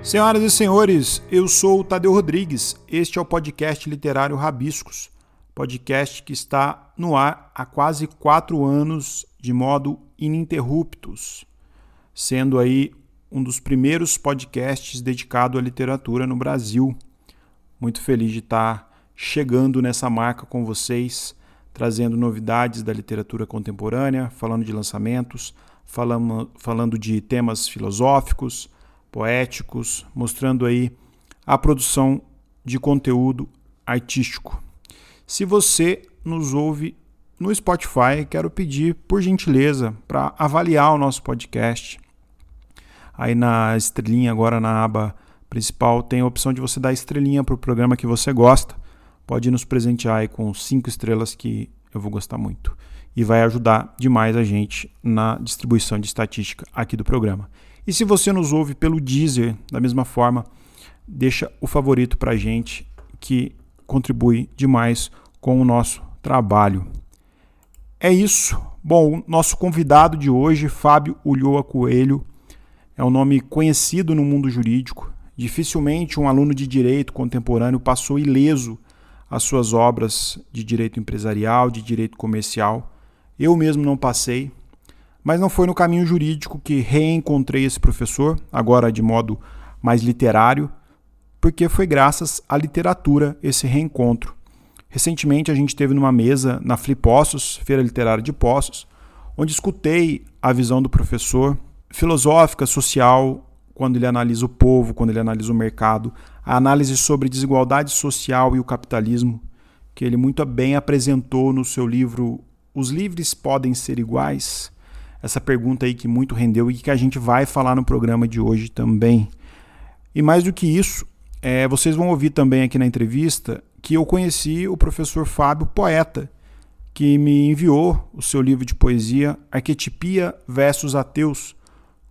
Senhoras e senhores, eu sou o Tadeu Rodrigues. Este é o podcast literário Rabiscos, podcast que está no ar há quase 4 anos de modo ininterruptos, sendo aí um dos primeiros podcasts dedicado à literatura no Brasil. Muito feliz de estar chegando nessa marca com vocês, trazendo novidades da literatura contemporânea, falando de lançamentos, falando de temas filosóficos, poéticos, mostrando aí a produção de conteúdo artístico. Se você nos ouve no Spotify, quero pedir, por gentileza, para avaliar o nosso podcast. Aí na estrelinha, agora na aba principal, tem a opção de você dar estrelinha para o programa que você gosta. Pode nos presentear aí com 5 estrelas que eu vou gostar muito. E vai ajudar demais a gente na distribuição de estatística aqui do programa. E se você nos ouve pelo Deezer, da mesma forma, deixa o favorito para a gente, que contribui demais com o nosso trabalho. É isso. Bom, nosso convidado de hoje, Fábio Ulloa Coelho, é um nome conhecido no mundo jurídico. Dificilmente um aluno de direito contemporâneo passou ileso as suas obras de direito empresarial, de direito comercial. Eu mesmo não passei. Mas não foi no caminho jurídico que reencontrei esse professor, agora de modo mais literário, porque foi graças à literatura esse reencontro. Recentemente a gente esteve numa mesa na Flipossos, Feira Literária de Poços, onde escutei a visão do professor filosófica, social, quando ele analisa o povo, quando ele analisa o mercado, a análise sobre desigualdade social e o capitalismo, que ele muito bem apresentou no seu livro Os Livres Podem Ser Iguais? Essa pergunta aí que muito rendeu e que a gente vai falar no programa de hoje também. E mais do que isso, vocês vão ouvir também aqui na entrevista que eu conheci o professor Fábio, poeta, que me enviou o seu livro de poesia Arquetipia versus Ateus,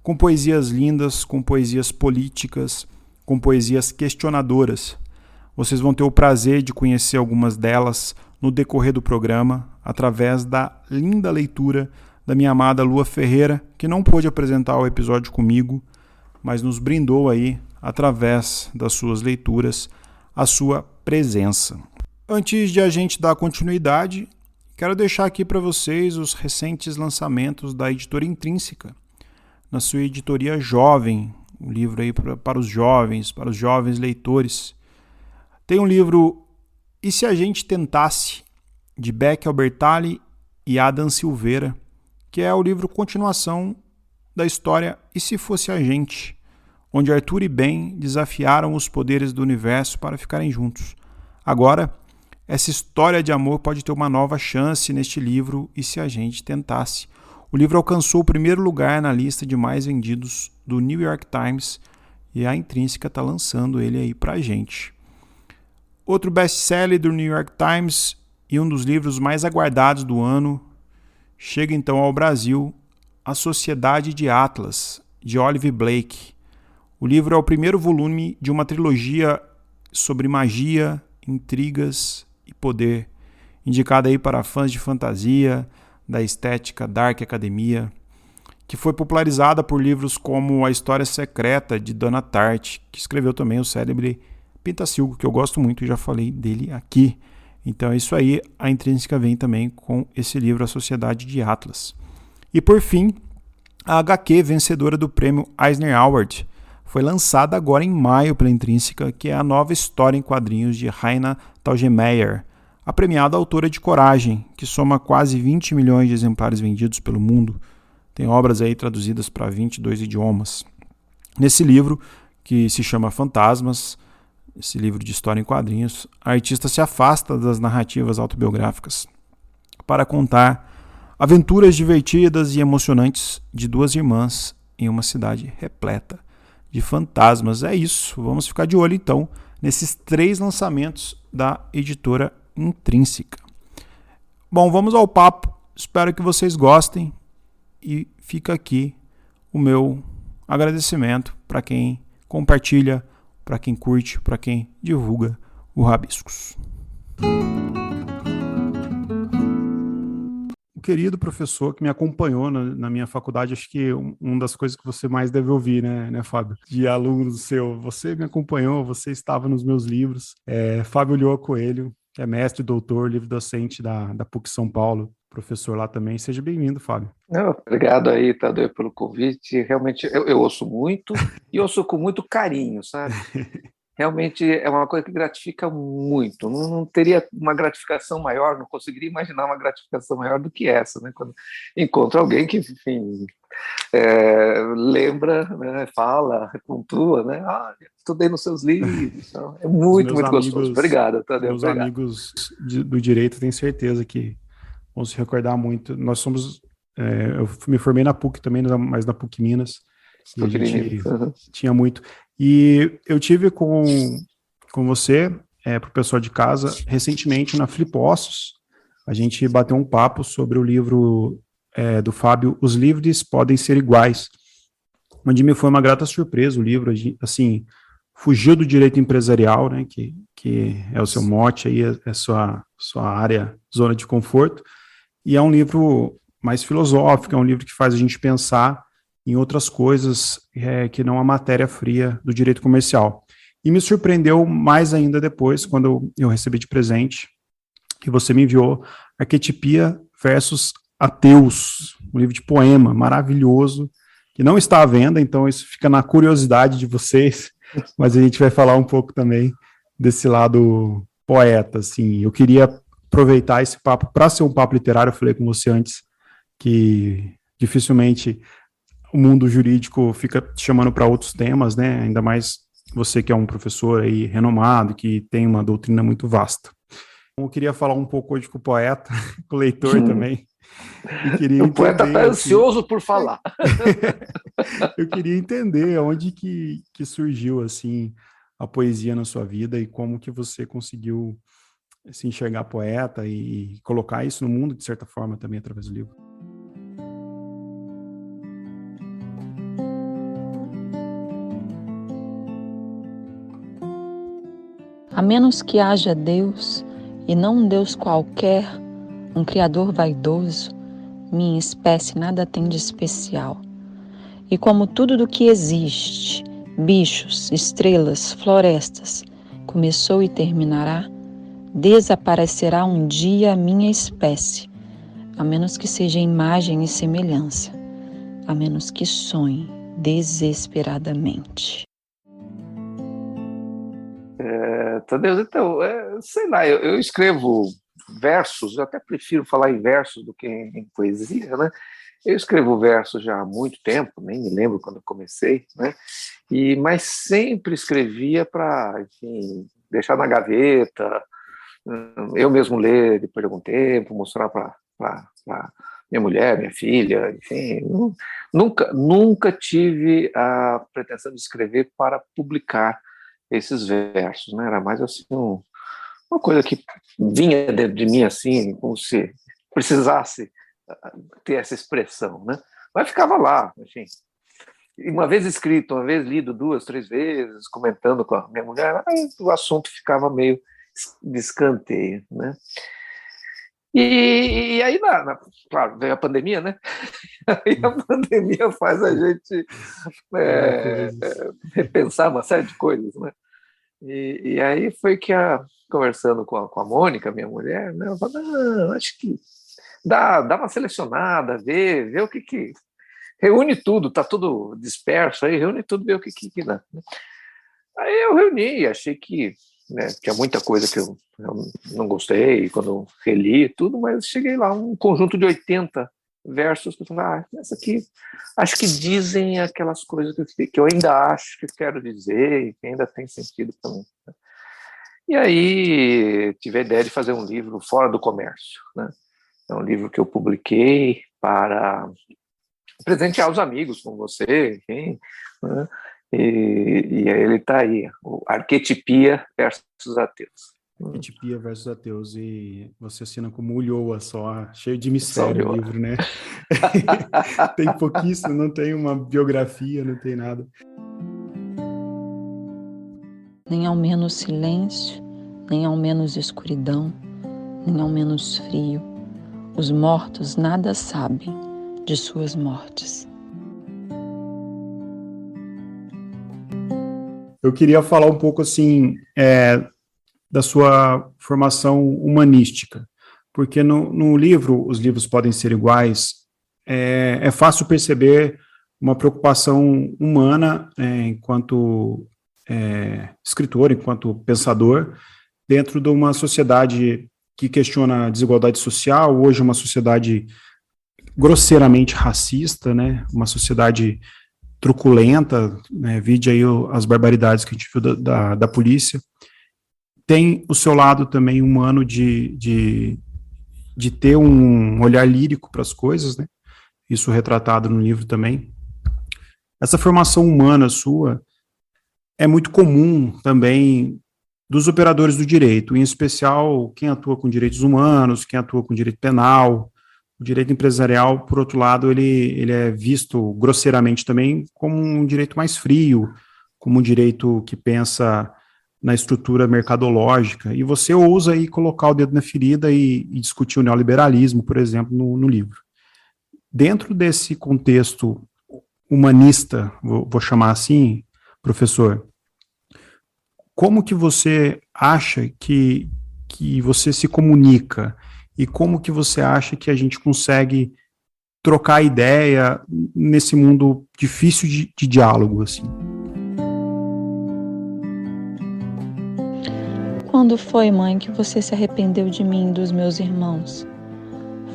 com poesias lindas, com poesias políticas, com poesias questionadoras. Vocês vão ter o prazer de conhecer algumas delas no decorrer do programa, através da linda leitura da minha amada Lua Ferreira, que não pôde apresentar o episódio comigo, mas nos brindou aí, através das suas leituras, a sua presença. Antes de a gente dar continuidade, quero deixar aqui para vocês os recentes lançamentos da editora Intrínseca, na sua editoria Jovem, um livro aí para os jovens leitores. Tem um livro E se a gente tentasse, de Beck Albertalli e Adam Silveira, que é o livro continuação da história E se fosse a gente, onde Arthur e Ben desafiaram os poderes do universo para ficarem juntos. Agora, essa história de amor pode ter uma nova chance neste livro E se a gente tentasse. O livro alcançou o primeiro lugar na lista de mais vendidos do New York Times e a Intrínseca está lançando ele aí pra gente. Outro best-seller do New York Times e um dos livros mais aguardados do ano chega então ao Brasil, A Sociedade de Atlas, de Oliver Blake. O livro é o primeiro volume de uma trilogia sobre magia, intrigas e poder, indicada aí para fãs de fantasia, da estética Dark Academia, que foi popularizada por livros como A História Secreta, de Donna Tartt, que escreveu também o célebre Pintacilgo, que eu gosto muito e já falei dele aqui. Então é isso aí, a Intrínseca vem também com esse livro A Sociedade de Atlas. E por fim, a HQ vencedora do prêmio Eisner Award foi lançada agora em maio pela Intrínseca, que é a nova história em quadrinhos de Raina Telgemeier, a premiada autora de Coragem, que soma quase 20 milhões de exemplares vendidos pelo mundo. Tem obras aí traduzidas para 22 idiomas. Nesse livro, que se chama Fantasmas, esse livro de história em quadrinhos, a artista se afasta das narrativas autobiográficas para contar aventuras divertidas e emocionantes de duas irmãs em uma cidade repleta de fantasmas. É isso, vamos ficar de olho então nesses 3 lançamentos da editora Intrínseca. Bom, vamos ao papo, espero que vocês gostem e fica aqui o meu agradecimento para quem compartilha, para quem curte, para quem divulga o Rabiscos. querido professor que me acompanhou na minha faculdade. Acho que uma das coisas que você mais deve ouvir, né, Fábio? De aluno seu, você me acompanhou, você estava nos meus livros. Fábio Ulloa Coelho, que é mestre, doutor, livre docente da PUC São Paulo, professor lá também. Seja bem-vindo, Fábio. Não, obrigado aí, Tadeu, pelo convite. Realmente, eu ouço muito e ouço com muito carinho, sabe? Realmente é uma coisa que gratifica muito. Não teria uma gratificação maior, não conseguiria imaginar uma gratificação maior do que essa, né? Quando encontro alguém que, enfim, lembra, né? Fala, pontua, né? Estudei nos seus livros. Então, é Os muito, meus muito gostoso. amigos, Obrigado, Tadeu. meus Obrigado. amigos do direito, tenho certeza que vão se recordar muito. Nós somos, eu me formei na PUC também, mas na PUC Minas, e a gente tinha muito. E eu tive com você, para o pessoal de casa, recentemente na Flipossos, a gente bateu um papo sobre o livro do Fábio, Os Livres Podem Ser Iguais, onde me foi uma grata surpresa o livro, assim, fugiu do direito empresarial, né, que é o seu mote aí, é sua área, zona de conforto, e é um livro mais filosófico, é um livro que faz a gente pensar em outras coisas que não a matéria fria do direito comercial. E me surpreendeu mais ainda depois, quando eu recebi de presente, que você me enviou Arquetipia versus Ateus, um livro de poema maravilhoso, que não está à venda, então isso fica na curiosidade de vocês, mas a gente vai falar um pouco também desse lado poeta, assim. Eu queria aproveitar esse papo para ser um papo literário. Eu falei com você antes que dificilmente o mundo jurídico fica te chamando para outros temas, né? Ainda mais você que é um professor aí renomado, que tem uma doutrina muito vasta. Eu queria falar um pouco hoje com o poeta, com o leitor também. E queria O poeta está entender, ansioso por falar. Eu queria entender onde que surgiu assim a poesia na sua vida e como que você conseguiu se enxergar poeta e colocar isso no mundo de certa forma também através do livro. A menos que haja Deus, e não um Deus qualquer, um Criador vaidoso, minha espécie nada tem de especial. E como tudo do que existe, bichos, estrelas, florestas, começou e terminará, desaparecerá um dia a minha espécie, a menos que seja imagem e semelhança, a menos que sonhe desesperadamente. Tadeu, então, sei lá, eu escrevo versos, eu até prefiro falar em versos do que em poesia, né? Eu escrevo versos já há muito tempo, nem me lembro quando eu comecei, né? Mas sempre escrevia para, enfim, deixar na gaveta, eu mesmo ler depois de algum tempo, mostrar para minha mulher, minha filha, enfim. Nunca tive a pretensão de escrever para publicar esses versos, né? Era mais assim uma coisa que vinha dentro de mim assim, como se precisasse ter essa expressão, né? Mas ficava lá, enfim. Uma vez escrito, uma vez lido 2, 3 vezes, comentando com a minha mulher, aí o assunto ficava meio de escanteio, né? E aí, claro, veio a pandemia, né? Aí a pandemia faz a gente repensar uma série de coisas, né? E aí foi que, conversando com a Mônica, minha mulher, né, ela falou, não, acho que dá uma selecionada, vê o que reúne tudo, tá tudo disperso aí, reúne tudo, vê o que dá. Aí eu reuni, achei que, né, tinha muita coisa que eu não gostei quando eu reli tudo, mas cheguei lá, um conjunto de 80 versos que eu falei, essa aqui, acho que dizem aquelas coisas que eu ainda acho que quero dizer e que ainda tem sentido para mim. E aí tive a ideia de fazer um livro fora do comércio, né? É um livro que eu publiquei para presentear os amigos, como você, enfim, né? E aí ele está aí, o Arquetipia versus Ateus. Arquetipia versus Ateus, e você assina como Ulloa só, cheio de mistério o livro, né? Tem pouquíssimo, não tem uma biografia, não tem nada. Nem ao menos silêncio, nem ao menos escuridão, nem ao menos frio. Os mortos nada sabem de suas mortes. Eu queria falar um pouco assim da sua formação humanística, porque no livro Os Livros Podem Ser Iguais, é fácil perceber uma preocupação humana enquanto escritor, enquanto pensador, dentro de uma sociedade que questiona a desigualdade social, hoje uma sociedade grosseiramente racista, né? Uma sociedade truculenta, né? Vide aí as barbaridades que a gente viu da polícia. Tem o seu lado também humano de ter um olhar lírico para as coisas, né? Isso retratado no livro também. Essa formação humana sua é muito comum também dos operadores do direito, em especial quem atua com direitos humanos, quem atua com direito penal. O direito empresarial, por outro lado, ele é visto grosseiramente também como um direito mais frio, como um direito que pensa na estrutura mercadológica, e você ousa aí colocar o dedo na ferida e discutir o neoliberalismo, por exemplo, no livro. Dentro desse contexto humanista, vou chamar assim, professor, como que você acha que você se comunica e como que você acha que a gente consegue trocar ideia nesse mundo difícil de diálogo, assim? Quando foi, mãe, que você se arrependeu de mim e dos meus irmãos?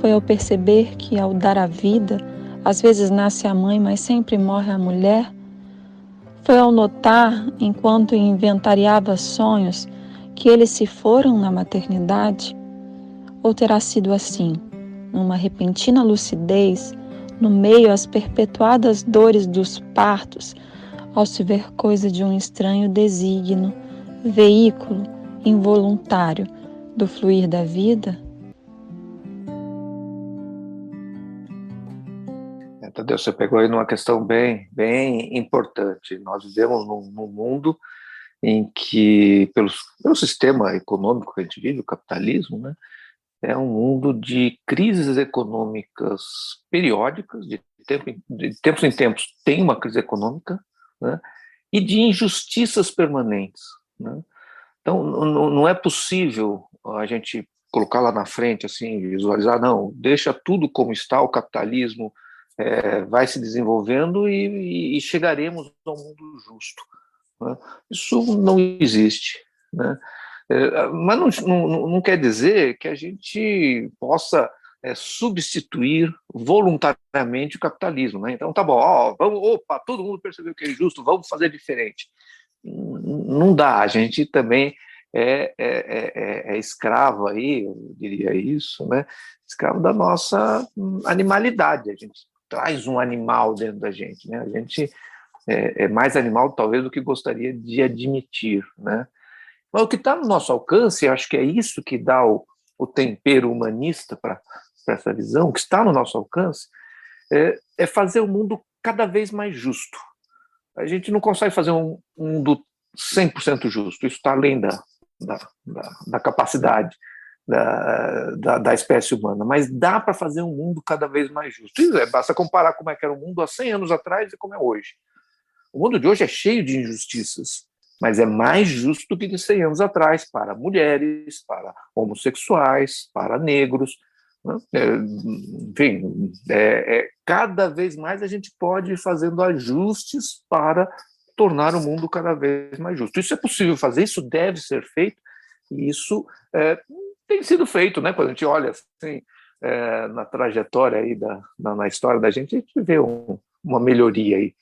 Foi ao perceber que, ao dar a vida, às vezes nasce a mãe, mas sempre morre a mulher? Foi ao notar, enquanto inventariava sonhos, que eles se foram na maternidade? Ou terá sido assim, numa repentina lucidez, no meio às perpetuadas dores dos partos, ao se ver coisa de um estranho desígnio, veículo involuntário do fluir da vida? Tadeu, você pegou aí numa questão bem importante. Nós vivemos num mundo em que, pelo sistema econômico que a gente vive, o capitalismo, né, é um mundo de crises econômicas periódicas, de tempos em tempos tem uma crise econômica, né, e de injustiças permanentes, né? Então, não é possível a gente colocar lá na frente, assim, visualizar, não, deixa tudo como está, o capitalismo vai se desenvolvendo e chegaremos ao mundo justo, né? Isso não existe, né? Mas não quer dizer que a gente possa substituir voluntariamente o capitalismo, né? Então, tá bom, opa, todo mundo percebeu que é injusto, vamos fazer diferente. Não dá, a gente também é escravo aí, eu diria isso, né? Escravo da nossa animalidade, a gente traz um animal dentro da gente, né? A gente é mais animal talvez do que gostaria de admitir, né? Mas o que está no nosso alcance, acho que é isso que dá o tempero humanista para essa visão, o que está no nosso alcance é fazer o mundo cada vez mais justo. A gente não consegue fazer um mundo 100% justo, isso está além da capacidade da espécie humana, mas dá para fazer um mundo cada vez mais justo. Basta comparar como é que era o mundo há 100 anos atrás e como é hoje. O mundo de hoje é cheio de injustiças, mas é mais justo do que de 100 anos atrás para mulheres, para homossexuais, para negros. Né? Enfim, cada vez mais a gente pode ir fazendo ajustes para tornar o mundo cada vez mais justo. Isso é possível fazer, isso deve ser feito, e isso tem sido feito, né? Quando a gente olha assim, na trajetória aí na história da gente, a gente vê uma melhoria aí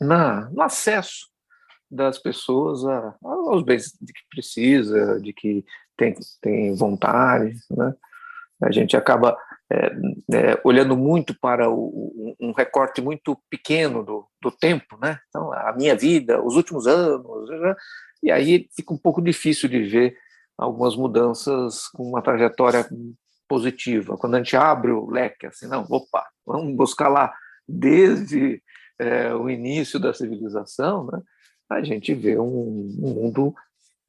no acesso das pessoas aos bens de que precisa, de que tem vontade, né? A gente acaba olhando muito para um recorte muito pequeno do tempo, né? Então, a minha vida, os últimos anos, né? E aí fica um pouco difícil de ver algumas mudanças com uma trajetória positiva. Quando a gente abre o leque, assim, não, opa, vamos buscar lá desde o início da civilização, né? A gente vê um mundo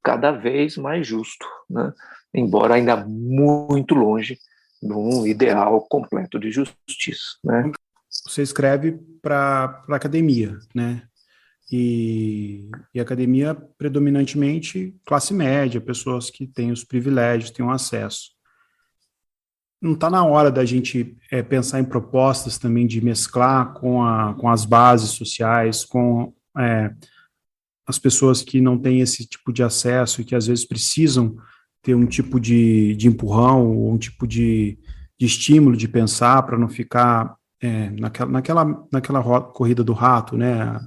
cada vez mais justo, né? embora ainda muito longe de um ideal completo de justiça, né? Você escreve para academia, né? E academia predominantemente classe média, pessoas que têm os privilégios, têm o acesso. Não está na hora da gente pensar em propostas também de mesclar com as bases sociais, com as pessoas que não têm esse tipo de acesso e que às vezes precisam ter um tipo de empurrão, ou um tipo de estímulo de pensar para não ficar naquela corrida do rato, né,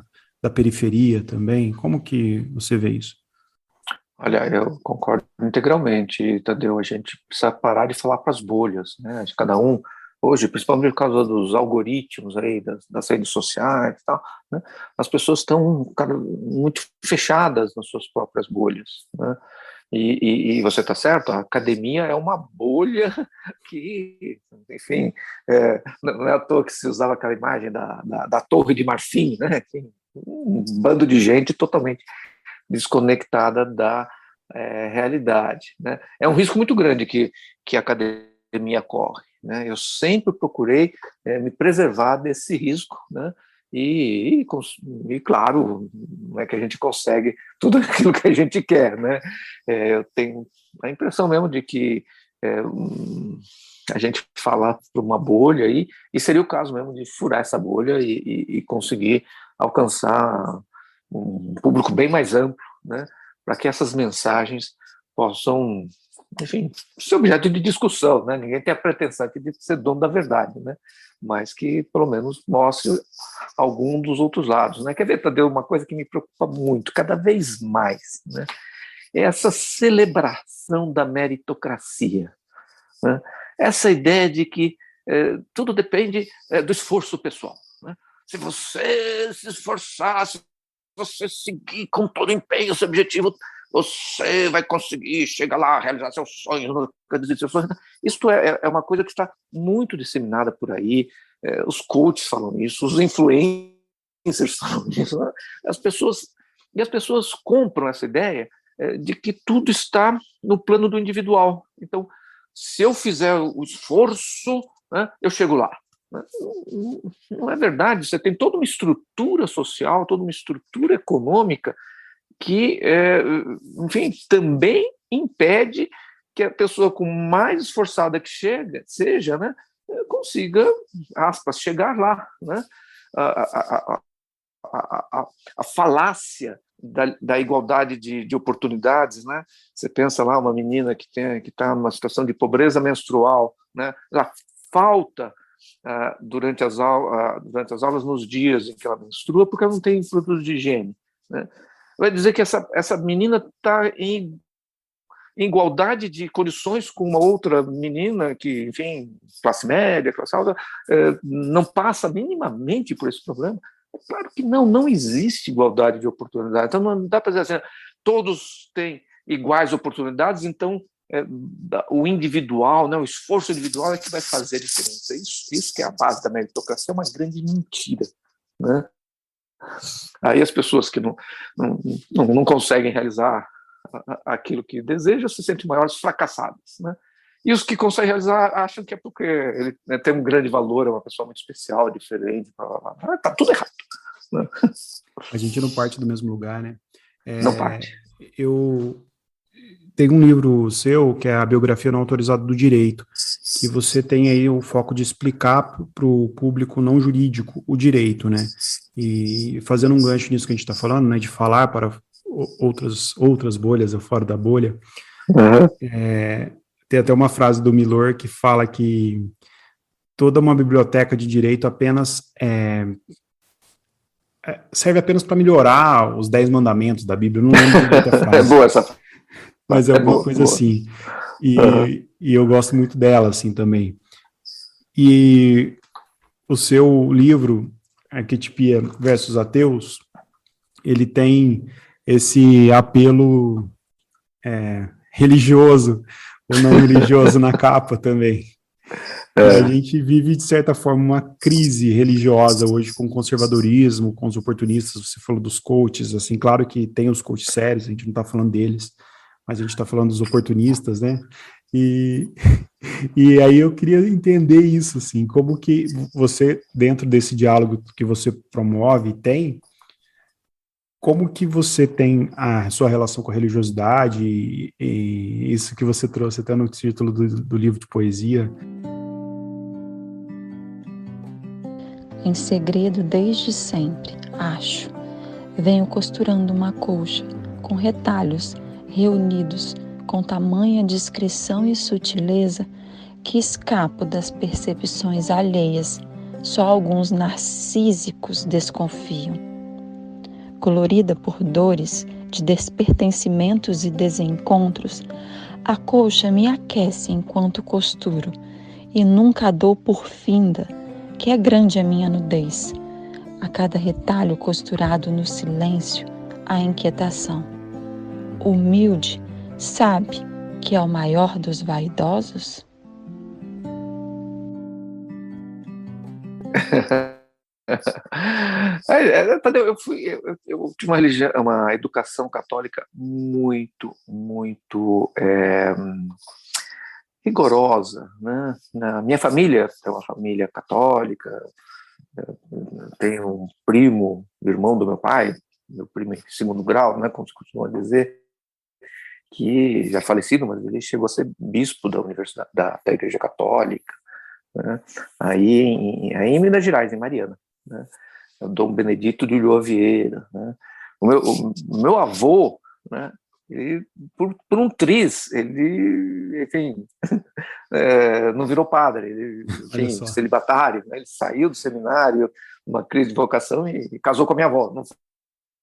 da periferia também. Como que você vê isso? Olha, eu concordo integralmente, Tadeu. A gente precisa parar de falar para as bolhas, né? De cada um, hoje, principalmente por causa dos algoritmos aí, das redes sociais e tal, né? As pessoas estão muito fechadas nas suas próprias bolhas, né? E você está certo, a academia é uma bolha que, enfim, não é à toa que se usava aquela imagem da Torre de Marfim, né? Um bando de gente totalmente desconectada da realidade, né? É um risco muito grande que a academia corre, né? Eu sempre procurei me preservar desse risco, né? E, claro, não é que a gente consegue tudo aquilo que a gente quer, né? Eu tenho a impressão mesmo de que a gente falar para uma bolha aí, e seria o caso mesmo de furar essa bolha e conseguir alcançar um público bem mais amplo, né, para que essas mensagens possam, enfim, ser objeto de discussão, né? Ninguém tem a pretensão aqui de ser dono da verdade, né? Mas que pelo menos mostre algum dos outros lados, né? Quer ver, Tadeu, uma coisa que me preocupa muito, cada vez mais, né? É essa celebração da meritocracia, né? Essa ideia de que tudo depende do esforço pessoal, né? Se você se esforçar, se você seguir com todo empenho o seu objetivo, você vai conseguir chegar lá, realizar seus sonhos, seus sonhos. Isso é uma coisa que está muito disseminada por aí, os coaches falam isso, os influencers falam isso, né? As pessoas compram essa ideia de que tudo está no plano do individual. Então, se eu fizer o esforço, né, eu chego lá. Não é verdade, você tem toda uma estrutura social, toda uma estrutura econômica que, enfim, também impede que a pessoa com mais esforçada que seja, né, consiga, aspas, chegar lá, né? A falácia da igualdade de oportunidades, né? Você pensa lá uma menina que está numa situação de pobreza menstrual, né? Ela falta durante as aulas nos dias em que ela menstrua porque ela não tem produtos de higiene, né? Vai dizer que essa menina está em igualdade de condições com uma outra menina que, enfim, classe média, classe alta, não passa minimamente por esse problema? É claro que não existe igualdade de oportunidade. Então não dá para dizer assim, todos têm iguais oportunidades, então o individual, né, o esforço individual é que vai fazer a diferença. Isso que é a base da meritocracia, é uma grande mentira, né? Aí as pessoas que não conseguem realizar aquilo que desejam se sentem maiores fracassados, né? E os que conseguem realizar acham que é porque ele tem um grande valor, é uma pessoa muito especial, diferente, tá tudo errado, né? A gente não parte do mesmo lugar, né? Não parte. Eu tenho um livro seu, que é a Biografia Não Autorizada do Direito, que você tem aí o foco de explicar para o público não jurídico o direito, né? E fazendo um gancho nisso que a gente está falando, né, de falar para outras bolhas, fora da bolha, tem até uma frase do Milor que fala que toda uma biblioteca de direito apenas serve apenas para melhorar os 10 mandamentos da Bíblia. Eu não lembro direito a frase. É boa essa frase. Mas é alguma coisa boa. Assim. E eu gosto muito dela, assim, também. E o seu livro, Arquetipia versus Ateus, ele tem esse apelo religioso, ou não religioso na capa também. A gente vive, de certa forma, uma crise religiosa hoje com o conservadorismo, com os oportunistas, você falou dos coaches, assim, claro que tem os coaches sérios, a gente não está falando deles, mas a gente está falando dos oportunistas, né? E, e aí eu queria entender isso, assim, como que você, dentro desse diálogo que você promove e tem, como que você tem a sua relação com a religiosidade e isso que você trouxe até no título do livro de poesia? Em segredo desde sempre, acho, venho costurando uma colcha com retalhos reunidos com tamanha discrição e sutileza que escapo das percepções alheias, só alguns narcísicos desconfiam. Colorida por dores de despertencimentos e desencontros, a colcha me aquece enquanto costuro, e nunca dou por finda, que é grande a minha nudez. A cada retalho costurado no silêncio, a inquietação. Humilde, sabe que é o maior dos vaidosos? Tadeu, eu tive uma educação católica muito, muito rigorosa, né? Na minha família é uma família católica, tenho um primo, irmão do meu pai, meu primo em segundo grau, né, como se costuma dizer, que já falecido, mas ele chegou a ser bispo da Universidade da Igreja Católica, né? Aí em Minas Gerais, em Mariana, né? O Dom Benedito de Ulloa Vieira, né? O meu avô, né? Ele, por um triz, ele, enfim, não virou padre, ele, enfim, celibatário, né? Ele saiu do seminário, uma crise de vocação e casou com a minha avó. Não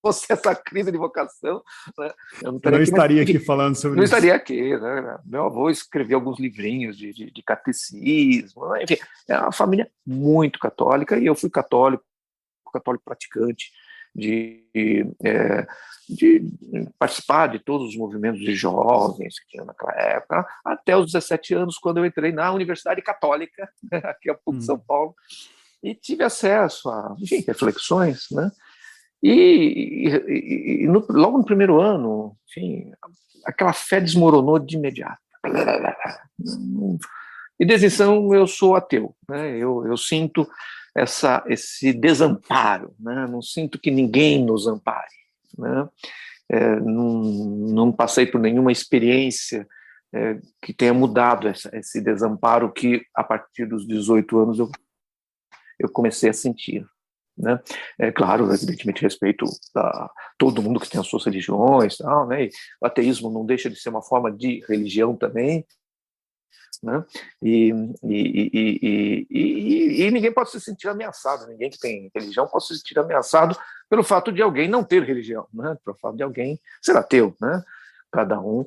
fosse essa crise de vocação, né? Eu não estaria aqui falando sobre não isso. Não estaria aqui, né? Meu avô escreveu alguns livrinhos de catecismo, né? Enfim, é uma família muito católica e eu fui católico praticante, de participar de todos os movimentos de jovens que tinha naquela época, até os 17 anos, quando eu entrei na Universidade Católica, aqui a PUC São Paulo, e tive acesso a, enfim, reflexões, né? Logo no primeiro ano, enfim, aquela fé desmoronou de imediato. E desde então eu sou ateu, né? Eu sinto esse desamparo, né? Não sinto que ninguém nos ampare, né? Não passei por nenhuma experiência que tenha mudado esse desamparo que a partir dos 18 anos eu comecei a sentir, né? Claro, evidentemente respeito a todo mundo que tem as suas religiões, tal, né? E o ateísmo não deixa de ser uma forma de religião também, né? E ninguém pode se sentir ameaçado, ninguém que tem religião pode se sentir ameaçado pelo fato de alguém não ter religião, né? Pelo fato de alguém ser ateu, né? Cada um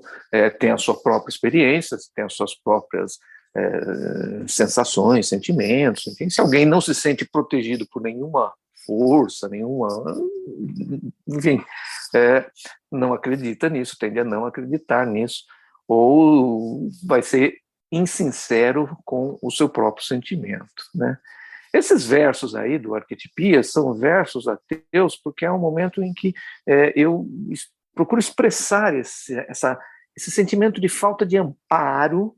tem a sua própria experiência, tem as suas próprias sensações, sentimentos, enfim. Se alguém não se sente protegido por nenhuma força, enfim, não acredita nisso, tende a não acreditar nisso, ou vai ser insincero com o seu próprio sentimento, né? Esses versos aí do Arquetipias são versos ateus porque é um momento em que eu procuro expressar esse sentimento de falta de amparo,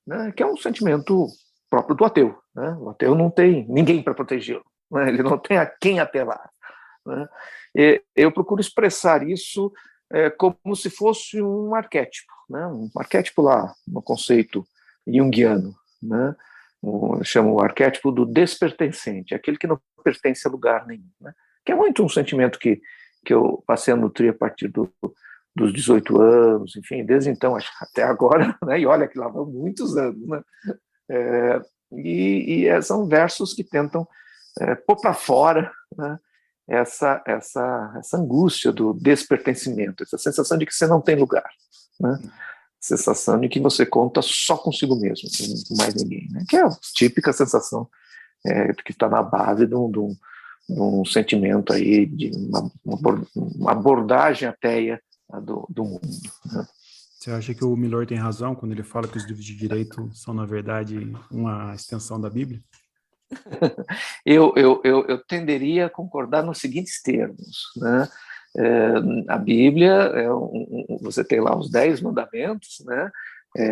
né, que é um sentimento próprio do ateu, né? O ateu não tem ninguém para protegê-lo, né? Ele não tem a quem apelar, né? Eu procuro expressar isso como se fosse um arquétipo, né? Um arquétipo lá no conceito junguiano, né? Chama o arquétipo do despertencente, aquele que não pertence a lugar nenhum, né? Que é muito um sentimento que eu passei a nutrir a partir dos 18 anos, enfim, desde então até agora, né? E olha que lá vão muitos anos, né? São versos que tentam pôr para fora, né, essa angústia do despertencimento, essa sensação de que você não tem lugar, né? Sensação de que você conta só consigo mesmo, com mais ninguém, né? Que é a típica sensação que está na base de um sentimento aí, de uma abordagem ateia do mundo, né? Você acha que o Milor tem razão quando ele fala que os livros de direito são, na verdade, uma extensão da Bíblia? Eu tenderia a concordar nos seguintes termos, né? A Bíblia, você tem lá os 10 mandamentos, né?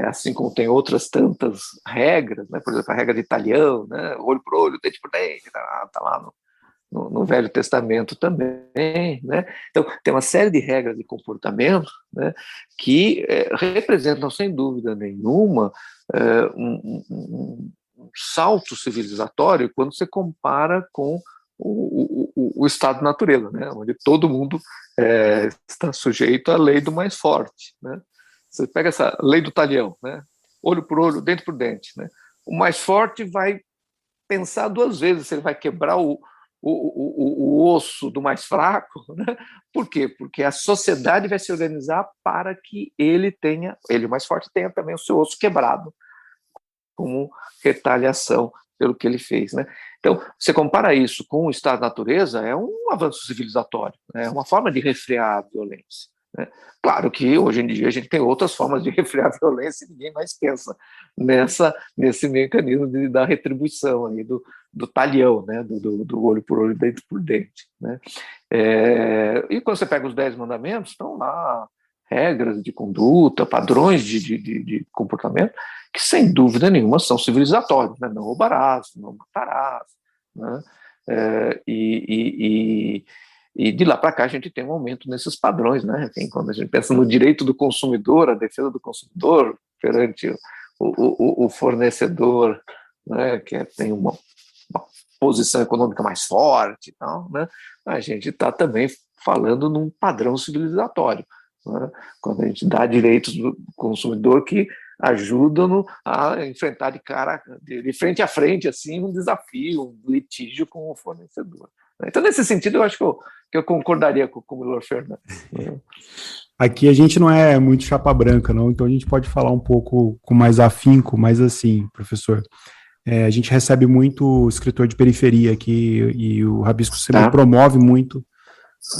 Assim como tem outras tantas regras, né? Por exemplo, a regra de talhão, né? Olho por olho, dente por dente, tá lá no Velho Testamento também, né? Então, tem uma série de regras de comportamento, né, que representam, sem dúvida nenhuma, um salto civilizatório quando você compara com o estado de natureza, né, onde todo mundo está sujeito à lei do mais forte, né? Você pega essa lei do talhão, né? Olho por olho, dente por dente, né? O mais forte vai pensar 2 vezes se ele vai quebrar o osso do mais fraco, né? Por quê? Porque a sociedade vai se organizar para que ele, o mais forte, tenha também o seu osso quebrado, como retaliação pelo que ele fez, né? Então, você compara isso com o estado da natureza, é um avanço civilizatório, né? É uma forma de refrear a violência, né? Claro que hoje em dia a gente tem outras formas de refrear a violência e ninguém mais pensa nesse mecanismo da retribuição aí, do talhão, né? do olho por olho, dente por dente, né? E quando você pega os 10 mandamentos, estão lá regras de conduta, padrões de comportamento, que sem dúvida nenhuma são civilizatórios, né? Não roubarás, não matarás, né? E de lá para cá a gente tem um aumento nesses padrões, né? Enfim, quando a gente pensa no direito do consumidor, a defesa do consumidor perante o fornecedor, né? Que tem uma posição econômica mais forte e tal, né? A gente está também falando num padrão civilizatório, né? Quando a gente dá direitos do consumidor que ajudam a enfrentar de frente a frente assim, um desafio, um litígio com o fornecedor. Então, nesse sentido, eu acho que eu concordaria com o Milor Fernandes. Aqui a gente não é muito chapa branca, não, então a gente pode falar um pouco com mais afinco, mas assim, professor, a gente recebe muito escritor de periferia aqui e o Rabisco sempre promove muito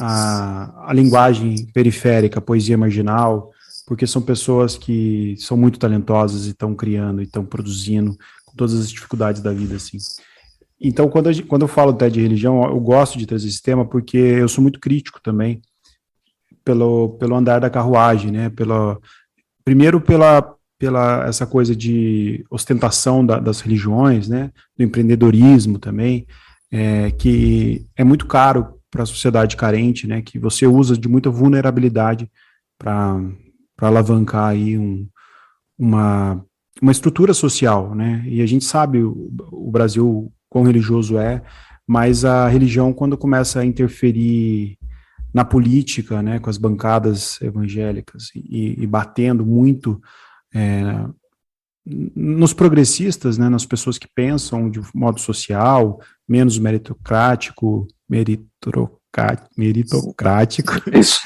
a linguagem periférica, a poesia marginal, porque são pessoas que são muito talentosas e estão criando e estão produzindo com todas as dificuldades da vida, assim. Então, quando eu falo até de religião, eu gosto de trazer esse tema porque eu sou muito crítico também pelo andar da carruagem, né? Primeiro pela essa coisa de ostentação das religiões, né? Do empreendedorismo também, que é muito caro para a sociedade carente, né? Que você usa de muita vulnerabilidade para alavancar aí uma estrutura social, né? E a gente sabe o Brasil quão religioso mas a religião, quando começa a interferir na política, né, com as bancadas evangélicas e batendo muito nos progressistas, né, nas pessoas que pensam de modo social, menos meritocrático, Isso.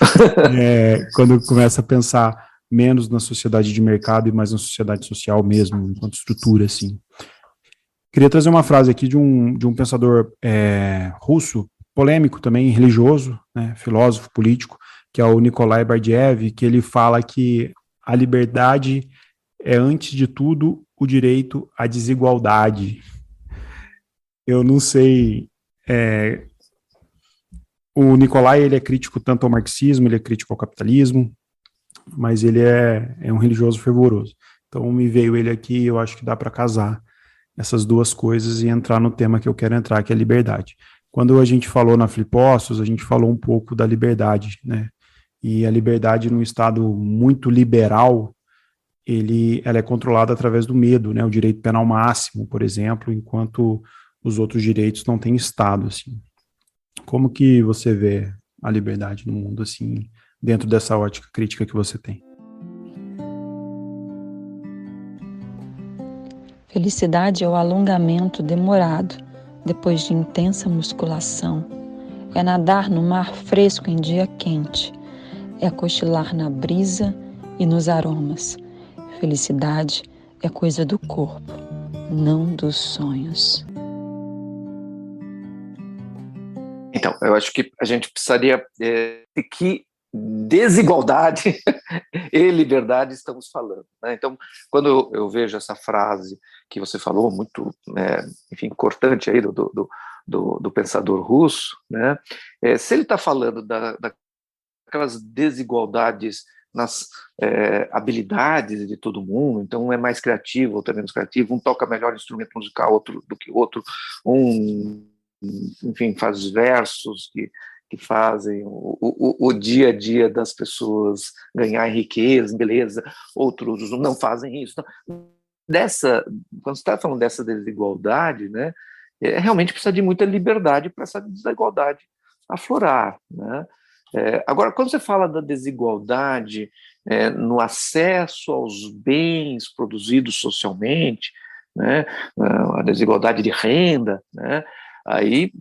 Quando começa a pensar menos na sociedade de mercado e mais na sociedade social mesmo, enquanto estrutura, assim. Queria trazer uma frase aqui de um pensador russo, polêmico também, religioso, né, filósofo, político, que é o Nikolai Bardiev, que ele fala que a liberdade é, antes de tudo, o direito à desigualdade. Eu não sei... o Nikolai, ele é crítico tanto ao marxismo, ele é crítico ao capitalismo, mas ele é um religioso fervoroso. Então, me veio ele aqui e eu acho que dá para casar essas duas coisas e entrar no tema que eu quero entrar, que é a liberdade. Quando a gente falou na Flipostos, a gente falou um pouco da liberdade, né? E a liberdade num estado muito liberal, ela é controlada através do medo, né? O direito penal máximo, por exemplo, enquanto os outros direitos não têm estado, assim. Como que você vê a liberdade no mundo, assim, dentro dessa ótica crítica que você tem? Felicidade é o alongamento demorado, depois de intensa musculação. É nadar no mar fresco em dia quente. É cochilar na brisa e nos aromas. Felicidade é coisa do corpo, não dos sonhos. Então, eu acho que a gente precisaria de que desigualdade e liberdade estamos falando, né? Então, quando eu vejo essa frase que você falou, muito, enfim, cortante aí do pensador russo, né? Se ele está falando da aquelas desigualdades nas habilidades de todo mundo. Então, um é mais criativo, outro é menos criativo, um toca melhor instrumento musical outro do que outro, enfim, faz versos que fazem o dia a dia das pessoas ganhar em riqueza, em beleza, outros não fazem isso. Então, quando você está falando dessa desigualdade, né, realmente precisa de muita liberdade para essa desigualdade aflorar, né? Agora, quando você fala da desigualdade no acesso aos bens produzidos socialmente, né, a desigualdade de renda, né, aí,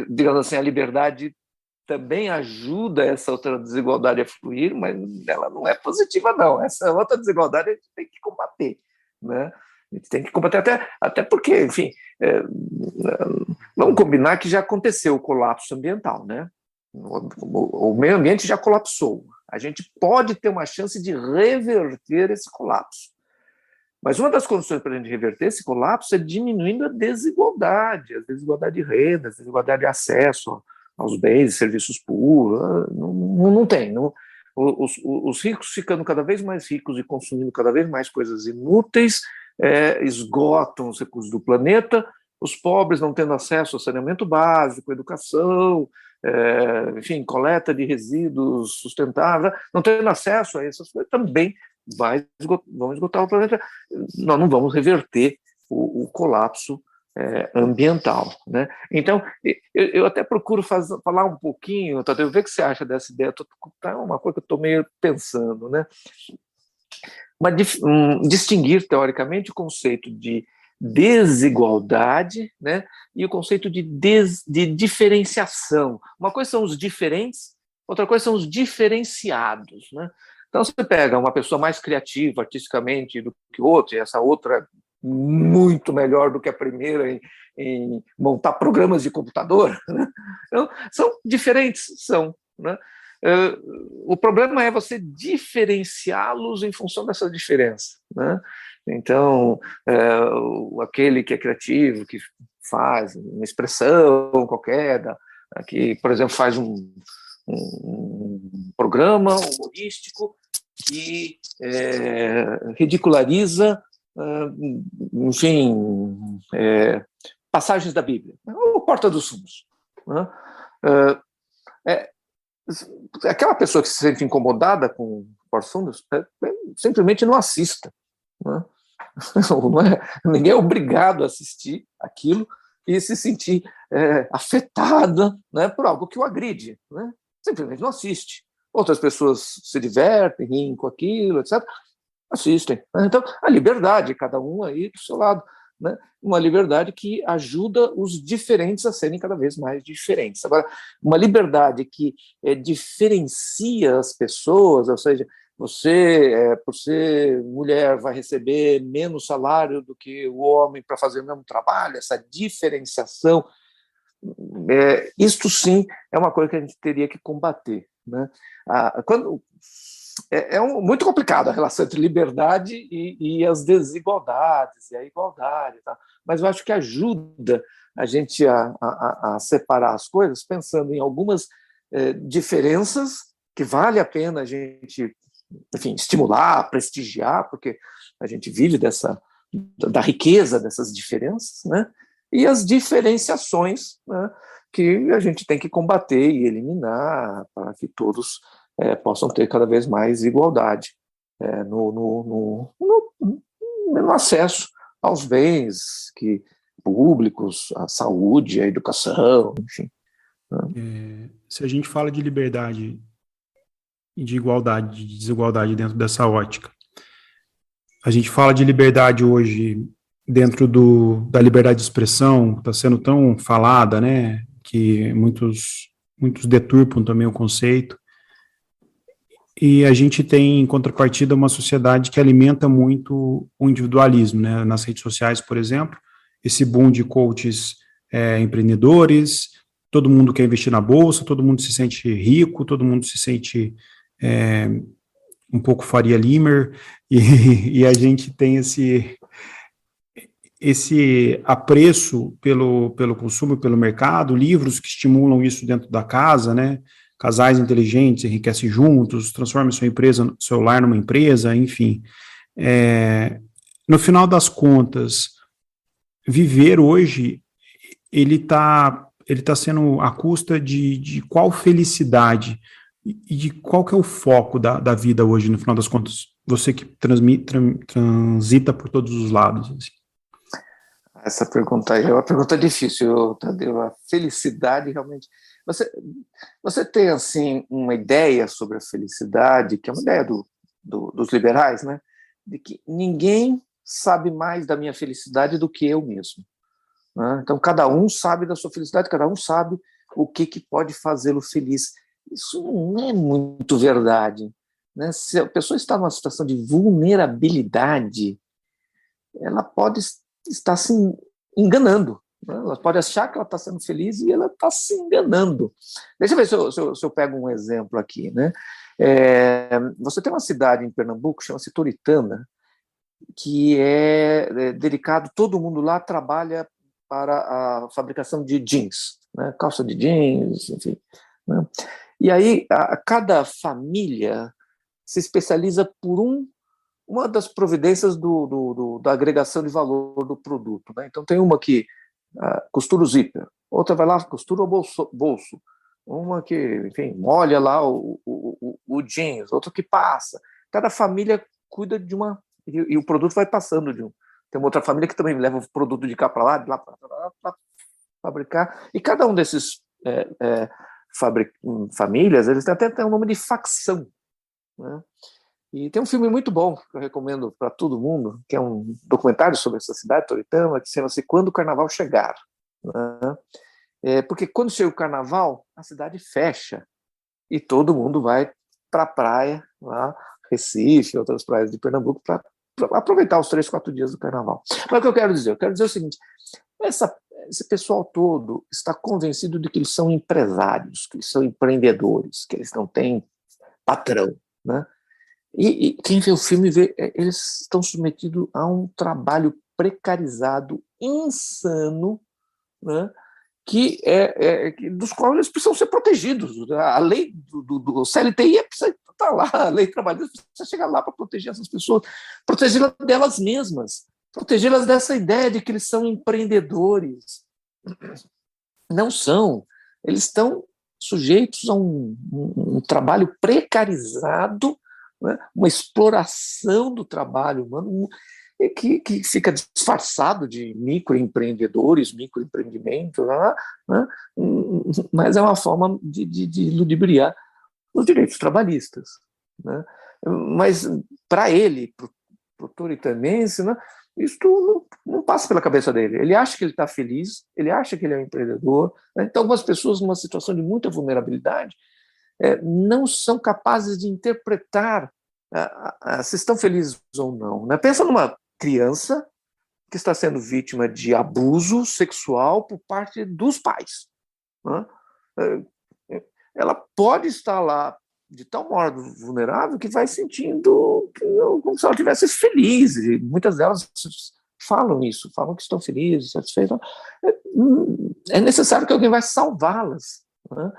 digamos assim, a liberdade também ajuda essa outra desigualdade a fluir, mas ela não é positiva, não. Essa outra desigualdade a gente tem que combater, né? A gente tem que combater até porque, enfim, vamos combinar que já aconteceu o colapso ambiental, né? O meio ambiente já colapsou. A gente pode ter uma chance de reverter esse colapso. Mas uma das condições para a gente reverter esse colapso é diminuindo a desigualdade de renda, a desigualdade de acesso aos bens e serviços públicos. Não tem. Os ricos ficando cada vez mais ricos e consumindo cada vez mais coisas inúteis, esgotam os recursos do planeta, os pobres não tendo acesso ao saneamento básico, educação, enfim, coleta de resíduos sustentável, não tendo acesso a essas coisas, também vão esgotar o planeta. Nós não vamos reverter o colapso ambiental, né? Então, eu até procuro falar um pouquinho, Tadeu, ver o que você acha dessa ideia, tá uma coisa que eu estou meio pensando, né? Distinguir, teoricamente, o conceito de desigualdade, né, e o conceito de diferenciação. Uma coisa são os diferentes, outra coisa são os diferenciados, né? Então, você pega uma pessoa mais criativa artisticamente do que outra, e essa outra muito melhor do que a primeira em montar programas de computador, né? Então, são diferentes, né? O problema é você diferenciá-los em função dessa diferença, né? Então, aquele que é criativo, que faz uma expressão qualquer, que, por exemplo, faz um programa humorístico que ridiculariza, enfim, passagens da Bíblia, ou Porta dos Fundos, né? Aquela pessoa que se sente incomodada com Porta dos Fundos, simplesmente não assista, né? Ninguém é obrigado a assistir aquilo e se sentir afetada, né, por algo que o agride, né? Simplesmente não assiste. Outras pessoas se divertem, riem com aquilo, etc. Assistem. Então, a liberdade, cada um aí do seu lado, né? Uma liberdade que ajuda os diferentes a serem cada vez mais diferentes. Agora, uma liberdade que diferencia as pessoas, ou seja, você, por ser mulher, vai receber menos salário do que o homem para fazer o mesmo trabalho, essa diferenciação, isto sim é uma coisa que a gente teria que combater, né? Muito complicado a relação entre liberdade e as desigualdades, e a igualdade, tá? Mas eu acho que ajuda a gente a separar as coisas, pensando em algumas diferenças que vale a pena a gente, enfim, estimular, prestigiar, porque a gente vive da riqueza dessas diferenças, né? E as diferenciações, né, que a gente tem que combater e eliminar para que todos possam ter cada vez mais igualdade no acesso aos bens públicos, à saúde, à educação, enfim. Né? Se a gente fala de liberdade e de igualdade, de desigualdade dentro dessa ótica, a gente fala de liberdade hoje dentro da liberdade de expressão, que está sendo tão falada, né, que muitos deturpam também o conceito, e a gente tem, em contrapartida, uma sociedade que alimenta muito o individualismo, né, nas redes sociais, por exemplo, esse boom de coaches empreendedores, todo mundo quer investir na bolsa, todo mundo se sente rico, todo mundo se sente um pouco Faria Limer, e a gente tem esse apreço pelo consumo, pelo mercado, livros que estimulam isso dentro da casa, né? casais inteligentes enriquecem juntos, transformam sua empresa, seu lar numa empresa, enfim. No final das contas, viver hoje, ele tá sendo à custa de qual felicidade e de qual que é o foco da vida hoje, no final das contas, você que transita por todos os lados, assim. Essa pergunta aí é uma pergunta difícil, Tadeu. A felicidade realmente... Você tem, assim, uma ideia sobre a felicidade, que é uma ideia dos liberais, né? De que ninguém sabe mais da minha felicidade do que eu mesmo, né? Então, cada um sabe da sua felicidade, cada um sabe o que pode fazê-lo feliz. Isso não é muito verdade, né? Se a pessoa está numa situação de vulnerabilidade, ela pode estar se enganando, né? Ela pode achar que ela está sendo feliz e ela está se enganando. Deixa eu ver se eu pego um exemplo aqui, né? Você tem uma cidade em Pernambuco, chama-se Toritama, que é dedicado, todo mundo lá trabalha para a fabricação de jeans, né? Calça de jeans, enfim, né? E aí cada família se especializa por uma das providências da agregação de valor do produto, né? Então tem uma que costura o zíper, outra vai lá, costura o bolso, uma que, enfim, molha lá o jeans, outra que passa. Cada família cuida de uma... E o produto vai passando de um... Tem uma outra família que também leva o produto de cá para lá, de lá para fabricar. E cada um desses famílias, eles têm até um nome de facção, né? E tem um filme muito bom, que eu recomendo para todo mundo, que é um documentário sobre essa cidade, Toritama, que chama-se Quando o Carnaval Chegar, né? Porque quando chega o Carnaval, a cidade fecha e todo mundo vai para a praia, lá, Recife, outras praias de Pernambuco, para aproveitar os 3, 4 dias do Carnaval. Mas o que eu quero dizer? Eu quero dizer o seguinte: esse pessoal todo está convencido de que eles são empresários, que eles são empreendedores, que eles não têm patrão, né? E quem vê o filme vê, eles estão submetidos a um trabalho precarizado, insano, né? Dos quais eles precisam ser protegidos. A lei do CLTI precisa estar lá, a lei trabalhista precisa chegar lá para proteger essas pessoas, protegê-las delas mesmas, protegê-las dessa ideia de que eles são empreendedores. Não são. Eles estão sujeitos a um trabalho precarizado, né? Uma exploração do trabalho humano que fica disfarçado de microempreendedores, microempreendimento, né? Mas é uma forma de ludibriar os direitos trabalhistas, né? Mas para ele, para o toritamense, né, isso não passa pela cabeça dele. Ele acha que ele está feliz, ele acha que ele é um empreendedor, né? Então, algumas pessoas numa situação de muita vulnerabilidade não são capazes de interpretar se estão felizes ou não, né? Pensa numa criança que está sendo vítima de abuso sexual por parte dos pais, né? Ela pode estar lá de tal modo vulnerável que vai sentindo como se ela estivesse feliz, e muitas delas falam isso, falam que estão felizes, satisfeitas. É necessário que alguém vai salvá-las, né?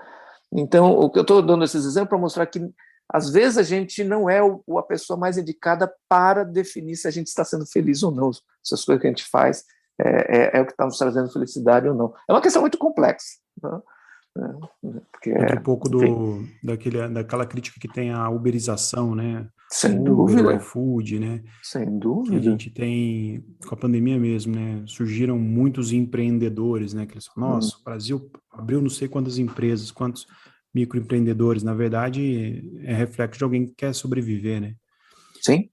Então, o que eu estou dando esses exemplos para mostrar que, às vezes, a gente não é a pessoa mais indicada para definir se a gente está sendo feliz ou não, se as coisas que a gente faz é o que está nos trazendo felicidade ou não. É uma questão muito complexa, né? Porque, entra um pouco daquela crítica que tem a uberização, né? Sem Uber, dúvida. o iFood, né? Sem dúvida. Que a gente tem, com a pandemia mesmo, né? Surgiram muitos empreendedores, né? Que eles falam, nossa, o Brasil abriu não sei quantas empresas, quantos microempreendedores. Na verdade, é reflexo de alguém que quer sobreviver, né? Sim.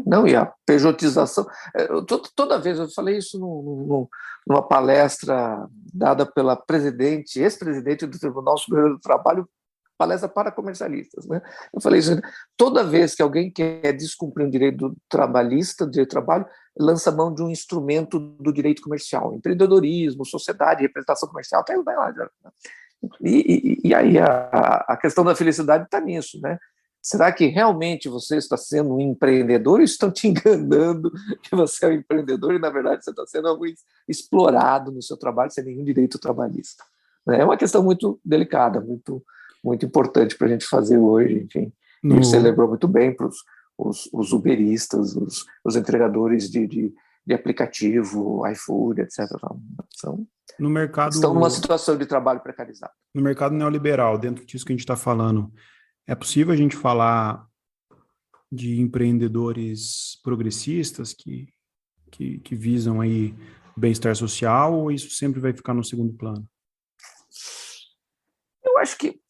Não, e a pejotização. Toda vez, eu falei isso numa palestra dada pela ex-presidente do Tribunal Superior do Trabalho, palestra para comercialistas, né? Eu falei isso: toda vez que alguém quer descumprir um direito trabalhista, direito do trabalho, lança mão de um instrumento do direito comercial, empreendedorismo, sociedade, representação comercial, até vai lá. E aí a questão da felicidade está nisso, né? Será que realmente você está sendo um empreendedor ou estão te enganando que você é um empreendedor e, na verdade, você está sendo explorado no seu trabalho sem nenhum direito trabalhista? É uma questão muito delicada, muito muito importante para a gente fazer hoje, enfim. E você lembrou muito bem para os uberistas, os entregadores de aplicativo, iFood, etc. Estão numa situação de trabalho precarizado. No mercado neoliberal, dentro disso que a gente está falando, é possível a gente falar de empreendedores progressistas que visam aí bem-estar social, ou isso sempre vai ficar no segundo plano? Eu acho que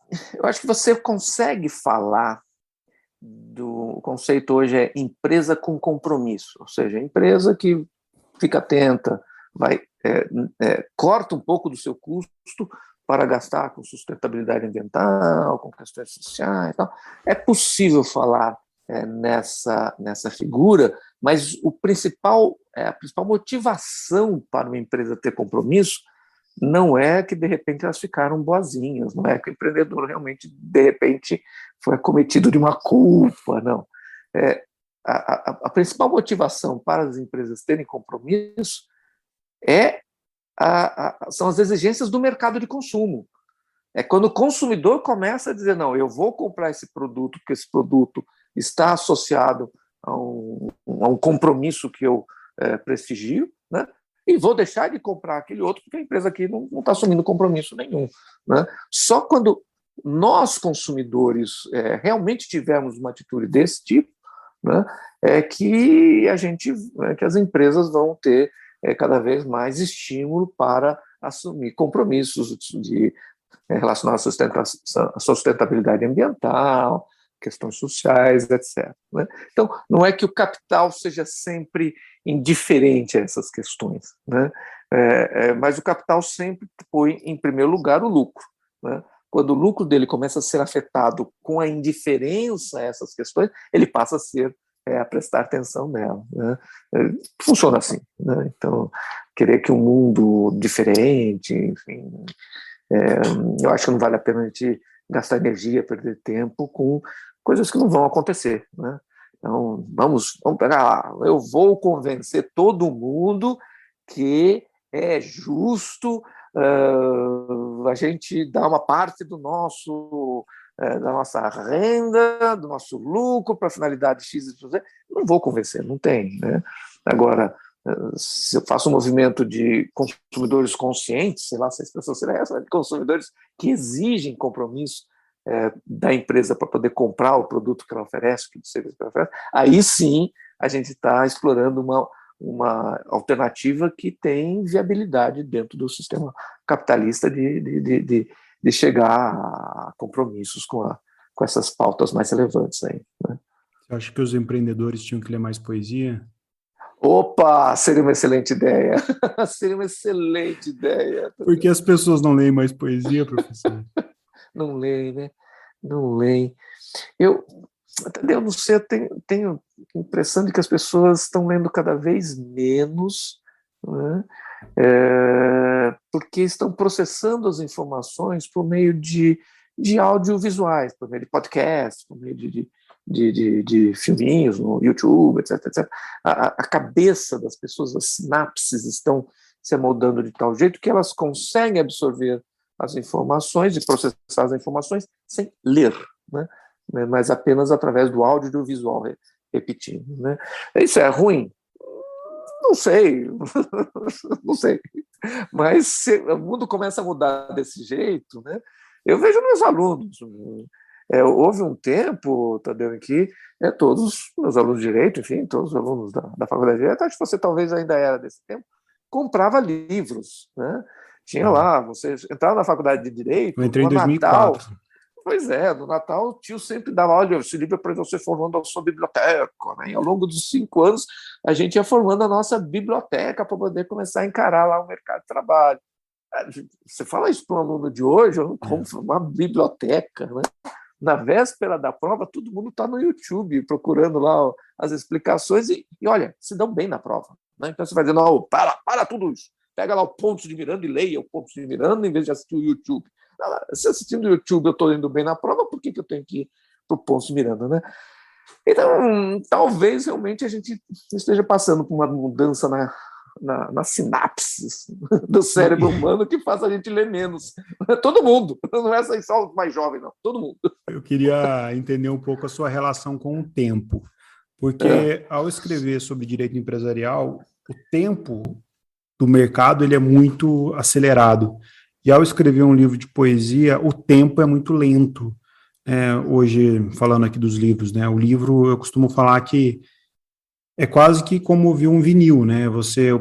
você consegue falar do conceito hoje é empresa com compromisso, ou seja, empresa que fica atenta, corta um pouco do seu custo para gastar com sustentabilidade ambiental, com questões sociais e tal. É possível falar nessa figura, mas a principal motivação para uma empresa ter compromisso não é que, de repente, elas ficaram boazinhas, não é que o empreendedor realmente, de repente, foi acometido de uma culpa, não. A principal motivação para as empresas terem compromisso são as exigências do mercado de consumo. É quando o consumidor começa a dizer, não, eu vou comprar esse produto, porque esse produto está associado a um compromisso que eu prestigio, né? E vou deixar de comprar aquele outro, porque a empresa aqui não está assumindo compromisso nenhum, né? Só quando nós, consumidores, realmente tivermos uma atitude desse tipo, né, que as empresas vão ter cada vez mais estímulo para assumir compromissos relacionados à sustentabilidade ambiental, questões sociais, etc. Né? Então, não é que o capital seja sempre indiferente a essas questões, né? Mas o capital sempre põe em primeiro lugar o lucro, né? Quando o lucro dele começa a ser afetado com a indiferença a essas questões, ele passa a prestar atenção nela, né? Funciona assim, né? Então, querer que um mundo diferente, enfim, eu acho que não vale a pena a gente gastar energia, perder tempo com coisas que não vão acontecer, né? Então, vamos pegar lá. Eu vou convencer todo mundo que é justo a gente dar uma parte da nossa renda, do nosso lucro para finalidade X, Y. Não vou convencer, não tem, né? Agora, se eu faço um movimento de consumidores conscientes, sei lá se a expressão seria essa, de consumidores que exigem compromisso da empresa para poder comprar o produto que ela oferece, o serviço que ela oferece, aí sim a gente está explorando uma alternativa que tem viabilidade dentro do sistema capitalista de chegar a compromissos com essas pautas mais relevantes aí, né? Você acha que os empreendedores tinham que ler mais poesia? Opa, seria uma excelente ideia. Seria uma excelente ideia. Por que as pessoas não leem mais poesia, professor? Não leem, né? Não leem. Eu não sei, eu tenho a impressão de que as pessoas estão lendo cada vez menos, né? Porque estão processando as informações por meio de audiovisuais, por meio de podcasts, por meio de filminhos no YouTube, etc, etc. A cabeça das pessoas, as sinapses estão se amoldando de tal jeito que elas conseguem absorver as informações e processar as informações sem ler, né? Mas apenas através do áudio e do visual repetindo, né? Isso é ruim? Não sei, não sei. Mas se o mundo começa a mudar desse jeito, né? Eu vejo meus alunos. Houve um tempo, Tadeu, em que todos os meus alunos de Direito, enfim, todos os alunos da Faculdade de Direito, acho que você talvez ainda era desse tempo, comprava livros, né? Tinha lá, você entrava na Faculdade de Direito, eu entrei em no 2004. Natal. Pois é, no Natal o tio sempre dava, olha, esse livro é para você formando a sua biblioteca, né? E ao longo dos 5 anos a gente ia formando a nossa biblioteca para poder começar a encarar lá o mercado de trabalho. Você fala isso para um aluno de hoje, eu não como uma biblioteca, né? Na véspera da prova, todo mundo está no YouTube procurando lá as explicações e olha, se dão bem na prova, né? Então você vai dizendo, oh, para tudo isso, pega lá o Pontos de Miranda e leia o Pontos de Miranda em vez de assistir o YouTube. Se assistindo o YouTube eu estou indo bem na prova, por que eu tenho que ir para o Pontos de Miranda, né? Então, talvez realmente a gente esteja passando por uma mudança nas sinapses do cérebro humano que faz a gente ler menos. Todo mundo, não é só os mais jovens, não, todo mundo. Eu queria entender um pouco a sua relação com o tempo, porque ao escrever sobre direito empresarial, o tempo do mercado ele é muito acelerado. E ao escrever um livro de poesia, o tempo é muito lento. Hoje, falando aqui dos livros, né? O livro, eu costumo falar que é quase que como ouvir um vinil, né?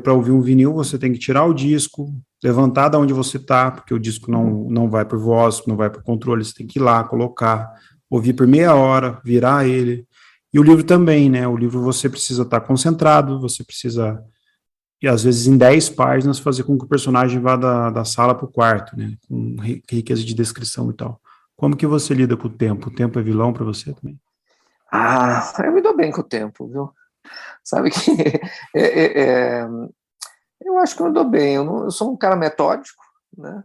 Para ouvir um vinil, você tem que tirar o disco, levantar da onde você está, porque o disco não vai por voz, não vai por controle, você tem que ir lá, colocar, ouvir por meia hora, virar ele. E o livro também, né? O livro você precisa estar concentrado, você precisa, e às vezes em 10 páginas, fazer com que o personagem vá da sala para o quarto, né? Com riqueza de descrição e tal. Como que você lida com o tempo? O tempo é vilão para você também? Eu me dou bem com o tempo, viu? Sabe que eu acho que eu me dou bem. Eu sou um cara metódico, né?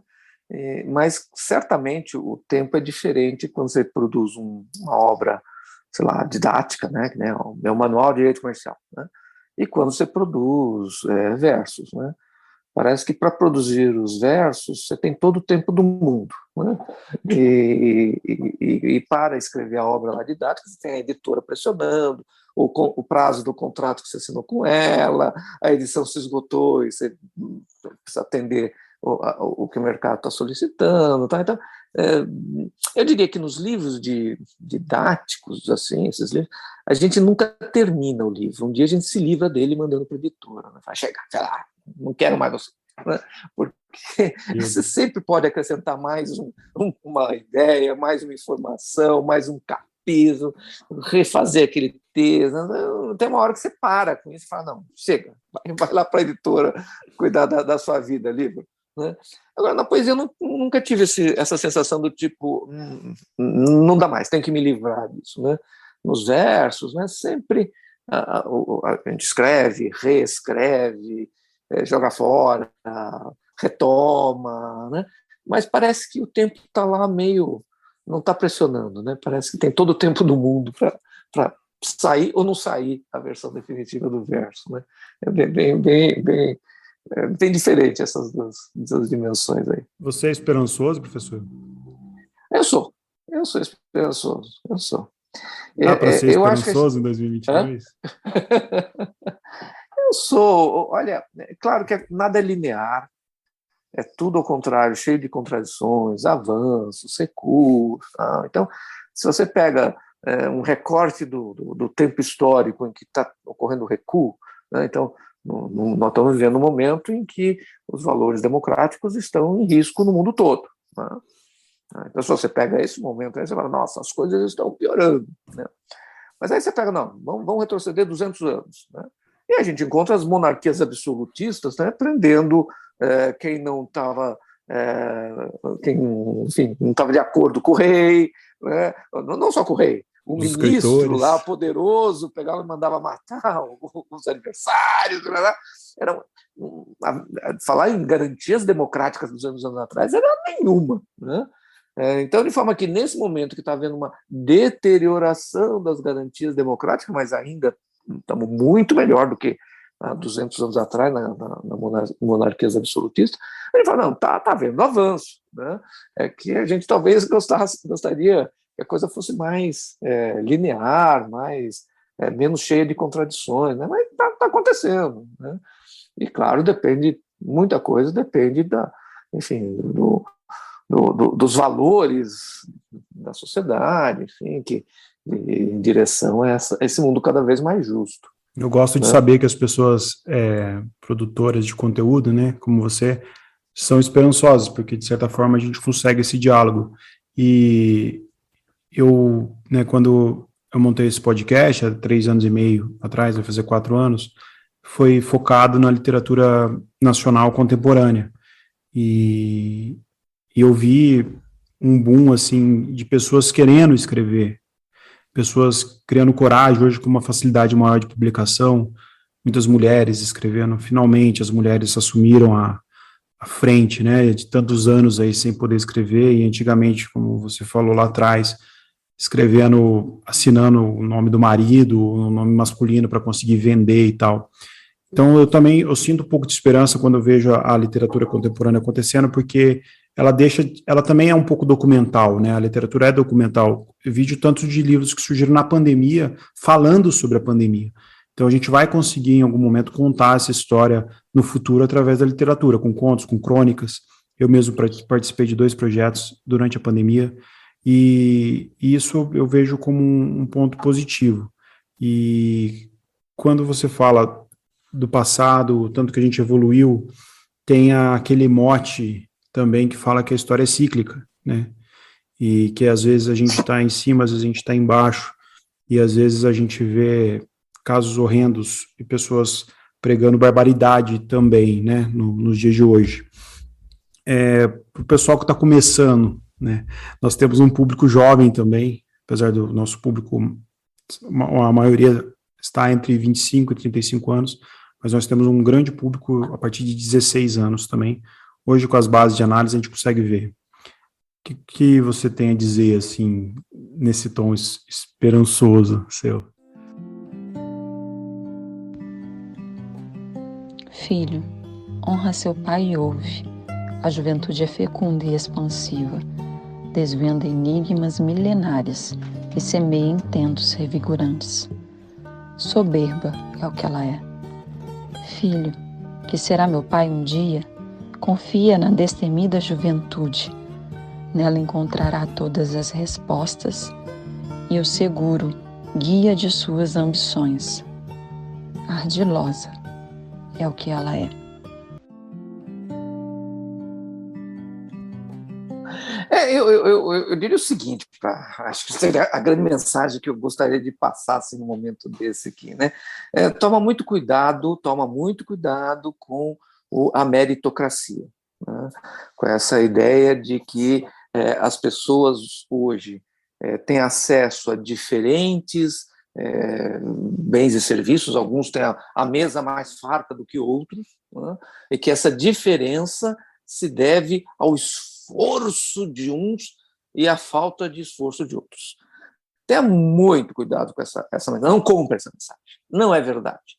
Mas certamente o tempo é diferente quando você produz uma obra, sei lá, didática, né? Que nem o meu manual de direito comercial, né? E quando você produz versos, né? Parece que para produzir os versos você tem todo o tempo do mundo, né? E para escrever a obra lá didática você tem a editora pressionando, o prazo do contrato que você assinou com ela, a edição se esgotou e você precisa atender o que o mercado está solicitando, tá? Então, eu diria que nos livros didáticos, assim, esses livros, a gente nunca termina o livro. Um dia a gente se livra dele mandando para a editora, né? Fala, chega, sei lá, não quero mais você, né? Porque você sempre pode acrescentar mais uma ideia, mais uma informação, mais um capítulo, refazer aquele texto. Tem uma hora que você para com isso e fala, não, chega, vai lá para a editora cuidar da sua vida, livro. Né? Agora, na poesia, eu nunca tive essa sensação do tipo, não dá mais, tem que me livrar disso. Né? Nos versos, né, sempre a gente escreve, reescreve, joga fora, retoma, né? Mas parece que o tempo está lá meio, não está pressionando, né? Parece que tem todo o tempo do mundo para sair ou não sair a versão definitiva do verso. Né? É bem diferente essas duas dimensões aí. Você é esperançoso, professor? Eu sou esperançoso, eu sou. Dá para ser esperançoso em 2022? Eu sou, olha, é claro que nada é linear, é tudo ao contrário, cheio de contradições, avanços, recuos. Tá? Então, se você pega um recorte do tempo histórico em que está ocorrendo o recuo, né? Então, nós estamos vivendo um momento em que os valores democráticos estão em risco no mundo todo. Né? Então, se você pega esse momento, aí você fala, nossa, as coisas estão piorando. Né? Mas aí você pega, não, vamos retroceder 200 anos. Né? E a gente encontra as monarquias absolutistas, né, prendendo quem não estava não estava de acordo com o rei, né? Não só com o rei, o ministro lá, poderoso, pegava e mandava matar os adversários. Falar em garantias democráticas dos anos atrás era nenhuma. Né? Então, de forma que nesse momento que está havendo uma deterioração das garantias democráticas, mas ainda estamos muito melhor do que há 200 anos atrás, na monarquias absolutistas, a gente fala, não, está havendo avanço. Né? É que a gente talvez gostaria que a coisa fosse mais linear, menos cheia de contradições, né? Mas está acontecendo. Né? E, claro, muita coisa depende dos valores da sociedade, enfim, que em direção a esse mundo cada vez mais justo. Eu gosto de saber que as pessoas produtoras de conteúdo, né, como você, são esperançosas, porque de certa forma a gente consegue esse diálogo. E eu, né, quando eu montei esse podcast há 3 anos e meio atrás, vai fazer 4 anos, foi focado na literatura nacional contemporânea. E eu vi um boom assim de pessoas querendo escrever, pessoas criando coragem hoje com uma facilidade maior de publicação, muitas mulheres escrevendo. Finalmente as mulheres assumiram a frente, né, de tantos anos aí sem poder escrever, e antigamente, como você falou lá atrás, escrevendo, assinando o nome do marido, o nome masculino para conseguir vender e tal. Então, eu sinto um pouco de esperança quando eu vejo a literatura contemporânea acontecendo, porque ela também é um pouco documental, né? A literatura é documental. Eu vi tanto de livros que surgiram na pandemia, falando sobre a pandemia. Então, a gente vai conseguir, em algum momento, contar essa história no futuro através da literatura, com contos, com crônicas. Eu mesmo participei de 2 projetos durante a pandemia, e isso eu vejo como um ponto positivo. E quando você fala do passado, tanto que a gente evoluiu, tem aquele mote também que fala que a história é cíclica, né? E que às vezes a gente está em cima, às vezes a gente está embaixo, e às vezes a gente vê casos horrendos e pessoas pregando barbaridade também, né, nos dias de hoje. Para o pessoal que está começando, né, nós temos um público jovem também, apesar do nosso público, a maioria está entre 25 e 35 anos, mas nós temos um grande público a partir de 16 anos também. Hoje, com as bases de análise, a gente consegue ver. O que você tem a dizer, assim, nesse tom esperançoso seu? Filho, honra seu pai e ouve. A juventude é fecunda e expansiva, desvenda enigmas milenares e semeia intentos revigorantes. Soberba é o que ela é. Filho, que será meu pai um dia, confia na destemida juventude. Nela encontrará todas as respostas e o seguro guia de suas ambições. Ardilosa é o que ela é. Eu diria o seguinte, acho que seria a grande mensagem que eu gostaria de passar assim, num momento desse aqui, né? Toma muito cuidado com a meritocracia, né? Com essa ideia de que as pessoas hoje têm acesso a diferentes bens e serviços, alguns têm a mesa mais farta do que outros, né? E que essa diferença se deve ao esforço de uns e à falta de esforço de outros. Tenha muito cuidado com essa mensagem. Não compre essa mensagem. Não é verdade.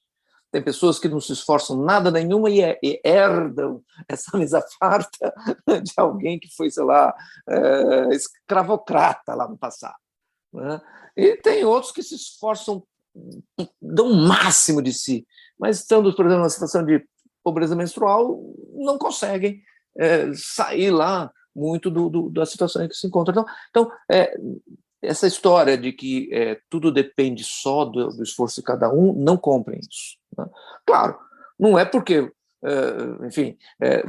Tem pessoas que não se esforçam nada nenhuma e herdam essa mesa farta de alguém que foi, sei lá, escravocrata lá no passado, né? E tem outros que se esforçam, dão o máximo de si, mas estando, por exemplo, numa situação de pobreza menstrual, não conseguem sair lá muito da situação em que se encontra. Então essa história de que tudo depende só do esforço de cada um, não comprem isso, né? Claro, não é porque, enfim,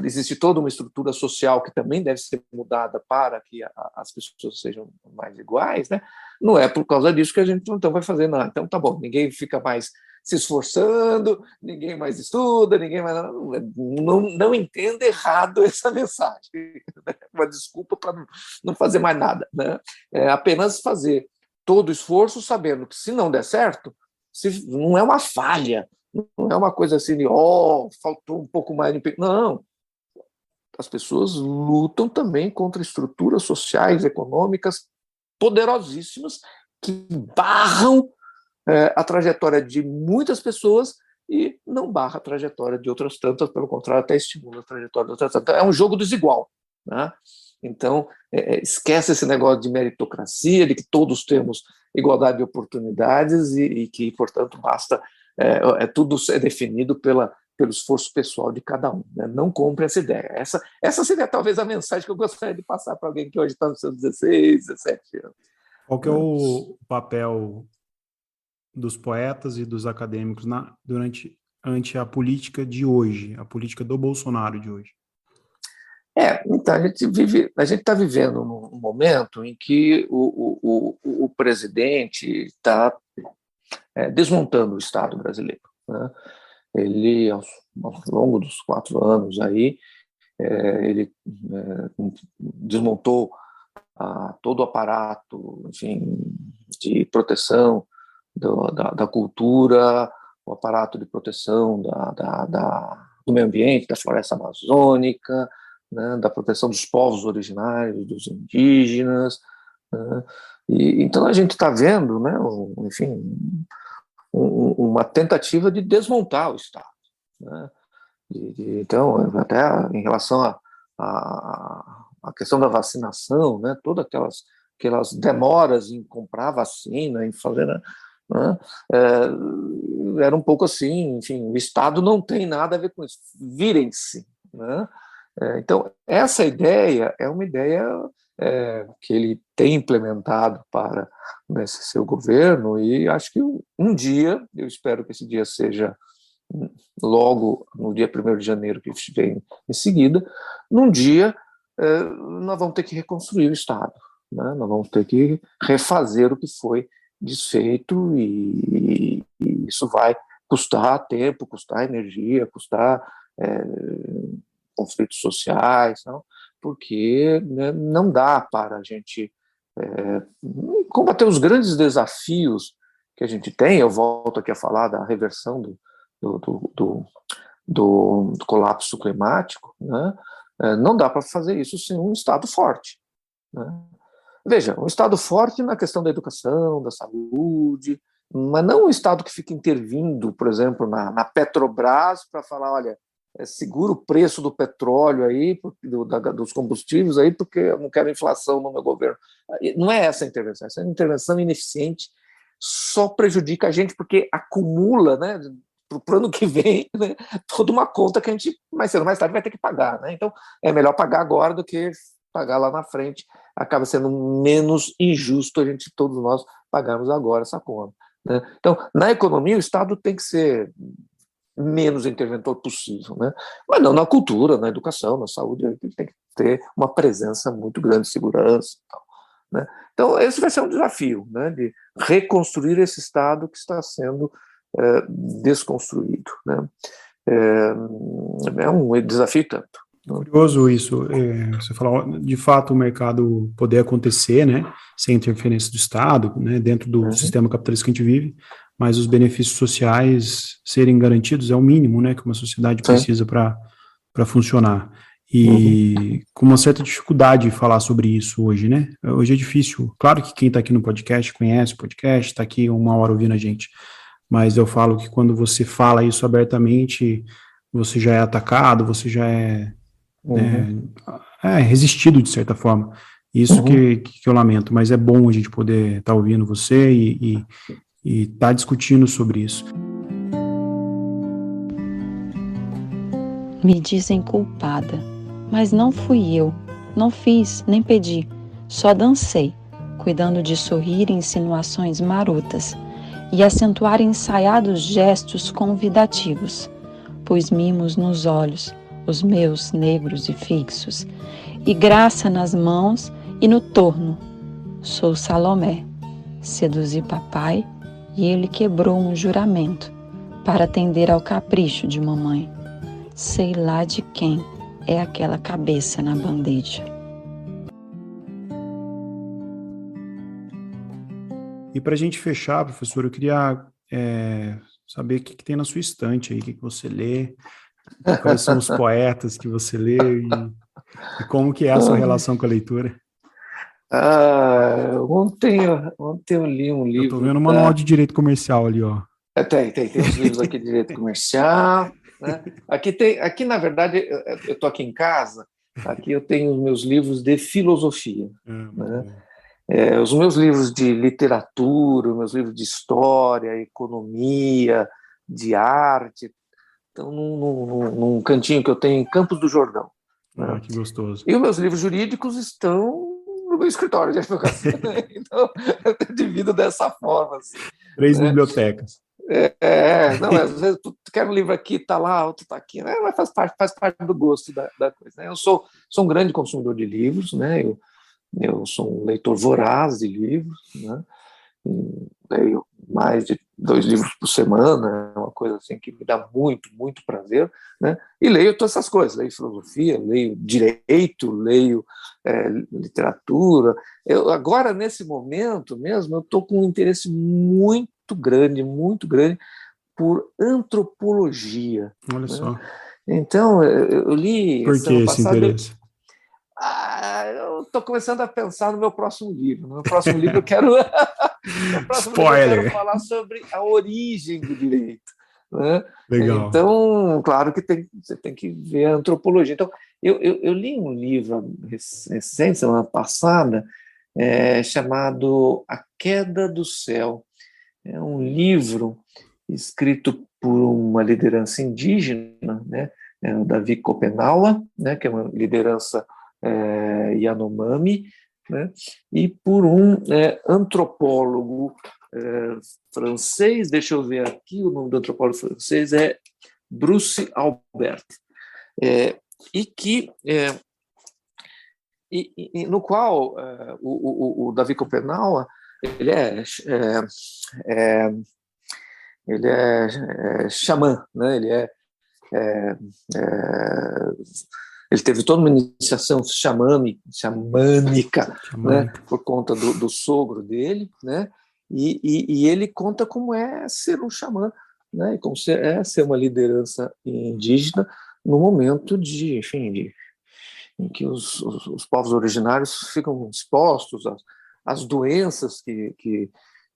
existe toda uma estrutura social que também deve ser mudada para que as pessoas sejam mais iguais, né? Não é por causa disso que a gente então vai fazer nada. Então tá bom, ninguém fica mais se esforçando, ninguém mais estuda, ninguém mais... Não entenda errado essa mensagem. Uma desculpa para não fazer mais nada, né? Apenas fazer todo o esforço sabendo que se não der certo, não é uma falha, não é uma coisa assim de, faltou um pouco mais de empenho. Não. As pessoas lutam também contra estruturas sociais, econômicas poderosíssimas que barram a trajetória de muitas pessoas e não barra a trajetória de outras tantas, pelo contrário, até estimula a trajetória de outras tantas. É um jogo desigual, né? Então, esquece esse negócio de meritocracia, de que todos temos igualdade de oportunidades e que, portanto, basta, tudo é definido pelo esforço pessoal de cada um, né? Não compre essa ideia. Essa seria talvez a mensagem que eu gostaria de passar para alguém que hoje está nos seus 16, 17 anos. Qual que é o papel dos poetas e dos acadêmicos ante a política de hoje, a política do Bolsonaro de hoje? Então, a gente está vivendo um momento em que o presidente está desmontando o Estado brasileiro, né? Ele, ao longo dos 4 anos aí, ele desmontou todo o aparato, enfim, de proteção da cultura, o aparato de proteção do meio ambiente, da floresta amazônica, né, da proteção dos povos originários, dos indígenas, né? E então a gente está vendo, né, enfim, uma tentativa de desmontar o Estado, né? Então, até em relação à questão da vacinação, né? Todas aquelas demoras em comprar vacina, em fazer, né? Era um pouco assim, enfim, o Estado não tem nada a ver com isso, virem-se, né? Então, essa ideia é uma ideia que ele tem implementado para nesse seu governo, e acho que um dia, eu espero que esse dia seja logo no dia 1º de janeiro, que vem em seguida, num dia nós vamos ter que reconstruir o Estado, né? Nós vamos ter que refazer o que foi desfeito, e isso vai custar tempo, custar energia, custar conflitos sociais, não? Porque, né, não dá para a gente combater os grandes desafios que a gente tem. Eu volto aqui a falar da reversão do colapso climático, né? Não dá para fazer isso sem um Estado forte, né? Veja, um Estado forte na questão da educação, da saúde, mas não um Estado que fica intervindo, por exemplo, na Petrobras para falar, olha, segura o preço do petróleo aí, dos combustíveis aí, porque eu não quero inflação no meu governo. Não é essa a intervenção, essa intervenção ineficiente só prejudica a gente, porque acumula, né, para o ano que vem, né, toda uma conta que a gente, mais cedo ou mais tarde, vai ter que pagar, né? Então, é melhor pagar agora do que pagar lá na frente. Acaba sendo menos injusto a gente, todos nós, pagarmos agora essa conta, né? Então, na economia, o Estado tem que ser menos interventor possível, né? Mas não na cultura, na educação, na saúde, ele tem que ter uma presença muito grande de segurança e tal, né? Então, esse vai ser um desafio, né, de reconstruir esse Estado que está sendo desconstruído, né? É um desafio tanto. Curioso isso, você falou, de fato, o mercado poder acontecer, né, sem interferência do Estado, né, dentro do sistema capitalista que a gente vive, mas os benefícios sociais serem garantidos é o mínimo, né, que uma sociedade precisa para funcionar. E com uma certa dificuldade de falar sobre isso hoje, né? Hoje é difícil. Claro que quem está aqui no podcast conhece o podcast, está aqui uma hora ouvindo a gente, mas eu falo que quando você fala isso abertamente, você já é atacado, você já é resistido de certa forma. Isso que eu lamento, mas é bom a gente poder estar ouvindo você e estar discutindo sobre isso. Me dizem culpada, mas não fui eu. Não fiz, nem pedi. Só dancei, cuidando de sorrir insinuações marotas e acentuar ensaiados gestos convidativos. Pus mimos nos olhos, os meus negros e fixos, e graça nas mãos e no torno. Sou Salomé. Seduzi papai e ele quebrou um juramento para atender ao capricho de mamãe. Sei lá de quem é aquela cabeça na bandeja. E para a gente fechar, professor, eu queria saber o que tem na sua estante aí, o que você lê, quais são os poetas que você lê e como que é a sua relação com a leitura. Ontem eu li um livro. Eu estou vendo um manual de direito comercial ali, ó. Tem uns livros aqui de direito comercial, né? Aqui, na verdade, eu estou aqui em casa, aqui eu tenho os meus livros de filosofia, né? Os meus livros de literatura, os meus livros de história, economia, de arte, estão num cantinho que eu tenho em Campos do Jordão, né? Que gostoso. E os meus livros jurídicos estão no meu escritório de advocacia, né? Então, eu divido dessa forma. Assim, 3 né? bibliotecas. Não, às vezes tu quer um livro aqui, tá lá, outro tá aqui, né? Mas faz parte do gosto da coisa, né? Eu sou um grande consumidor de livros, né? Eu sou um leitor voraz de livros, né? Leio mais de 2 livros por semana, é uma coisa assim que me dá muito, muito prazer, né? E leio todas essas coisas, leio filosofia, leio direito, leio literatura. Agora, nesse momento mesmo, eu estou com um interesse muito grande por antropologia. Olha, né? Só. Então, eu li... Por que esse interesse? Eu estou começando a pensar no meu próximo livro. No meu próximo livro eu quero... Spoiler! Eu quero falar sobre a origem do direito, né? Legal. Então, claro que você tem que ver a antropologia. Então, eu li um livro recente, semana passada, chamado A Queda do Céu. É um livro escrito por uma liderança indígena, né? O Davi Kopenawa, né? Que é uma liderança Yanomami, né? E por um antropólogo francês, deixa eu ver aqui, o nome do antropólogo francês é Bruce Albert, no qual o Davi Kopenawa ele é xamã, né? Ele teve toda uma iniciação xamânica, né? Por conta do sogro dele, né? E ele conta como é ser um xamã, né? E como é ser uma liderança indígena no momento em que os povos originários ficam expostos às doenças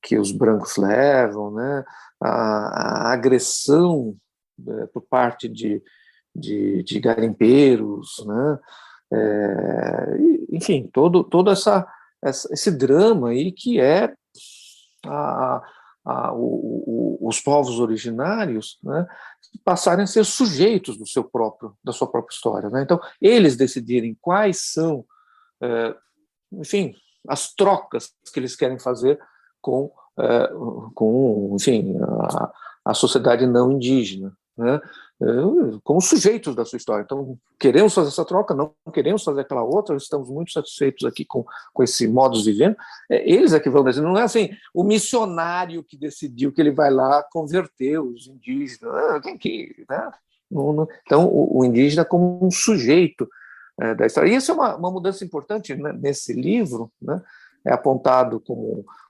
que os brancos levam, né? A agressão por parte de garimpeiros, né? Enfim, todo esse drama aí que é os povos originários, né, passarem a ser sujeitos da sua própria história, né? Então, eles decidirem quais são, enfim, as trocas que eles querem fazer com enfim, a sociedade não indígena, né? Como sujeitos da sua história. Então, queremos fazer essa troca, não queremos fazer aquela outra, estamos muito satisfeitos aqui com esse modus vivendo. Eles é que vão decidir, não é assim, o missionário que decidiu que ele vai lá converter os indígenas, né? Então, o indígena como um sujeito da história. E isso é uma mudança importante, né, nesse livro, né? É apontado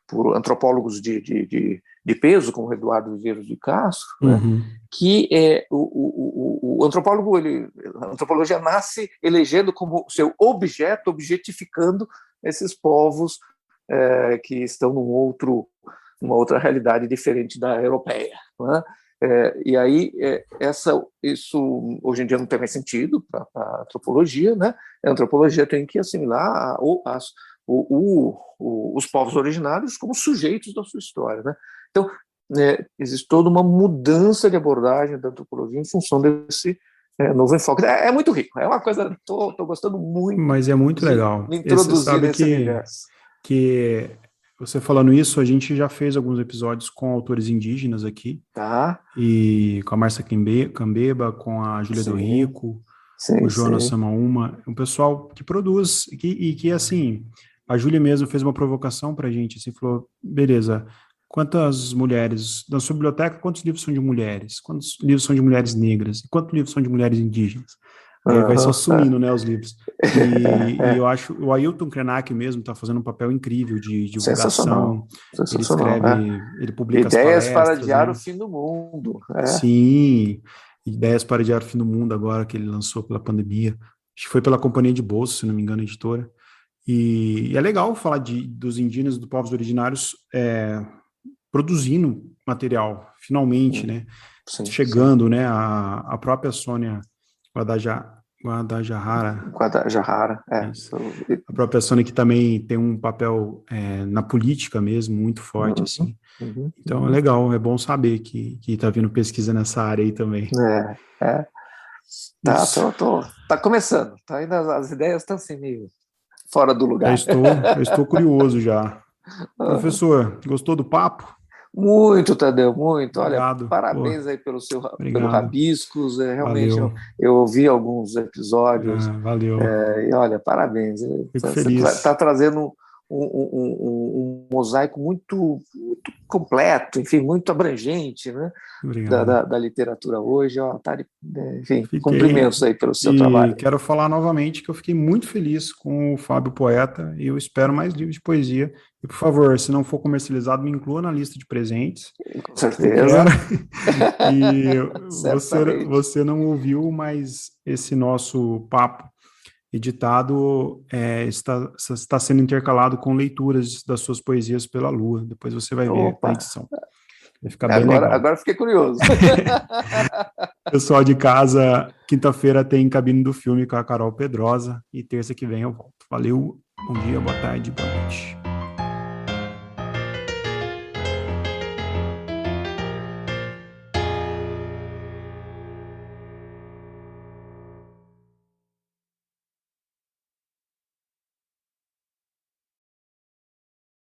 por antropólogos de peso, como Eduardo Viveiros de Castro, né, que o antropólogo, a antropologia nasce elegendo como seu objeto, objetificando esses povos que estão numa outra realidade diferente da europeia, né? E aí isso hoje em dia não tem mais sentido para a antropologia, né? A antropologia tem que assimilar os povos originários como sujeitos da sua história, né? Então, existe toda uma mudança de abordagem da antropologia em função desse novo enfoque. É muito rico, é uma coisa, estou gostando muito. Mas é muito legal. Me introduzir sabe nesse universo. Que você falando isso, a gente já fez alguns episódios com autores indígenas aqui, tá? E com a Márcia Cambeba, com a Júlia do Rico, o Jonas Samaúma, um pessoal que produz, e que assim, a Júlia mesmo fez uma provocação para a gente, assim, falou, beleza, quantas mulheres, na sua biblioteca, quantos livros são de mulheres? Quantos livros são de mulheres negras? E quantos livros são de mulheres indígenas? Aí vai só sumindo, né, os livros. E eu acho, o Ailton Krenak mesmo está fazendo um papel incrível de divulgação. Ele escreve, ele publica Ideias as palestras, para adiar né? o fim do mundo. Sim, Ideias para adiar o fim do mundo agora, que ele lançou pela pandemia. Acho que foi pela Companhia de Bolsa, se não me engano, a editora. E é legal falar dos indígenas, dos povos originários produzindo material, finalmente, né? Sim, chegando, né? A própria Sônia Guadalajara. A própria Sônia que também tem um papel na política mesmo, muito forte, assim. Então é legal, é bom saber que tá vindo pesquisa nessa área aí também. Tá começando, tá ainda, as ideias estão assim meio fora do lugar. Eu estou curioso já. Professor, gostou do papo? Muito, Tadeu, muito. Obrigado. Olha, parabéns aí pelo Obrigado. Rabiscos. Realmente eu ouvi alguns episódios. Valeu. E olha, parabéns. Fico feliz. Você está trazendo um mosaico muito, muito completo, enfim, muito abrangente, né? Da literatura hoje. Enfim, cumprimentos aí pelo seu trabalho. Quero falar novamente que eu fiquei muito feliz com o Fábio Poeta e eu espero mais livros de poesia. E, por favor, se não for comercializado, me inclua na lista de presentes. Com certeza. E você não ouviu, mas esse nosso papo editado está sendo intercalado com leituras das suas poesias pela Lua. Depois você vai ver a edição. Vai ficar bem legal. Agora fiquei curioso. Pessoal de casa, quinta-feira tem Cabine do Filme com a Carol Pedrosa e terça que vem eu volto. Valeu, bom dia, boa tarde, boa noite.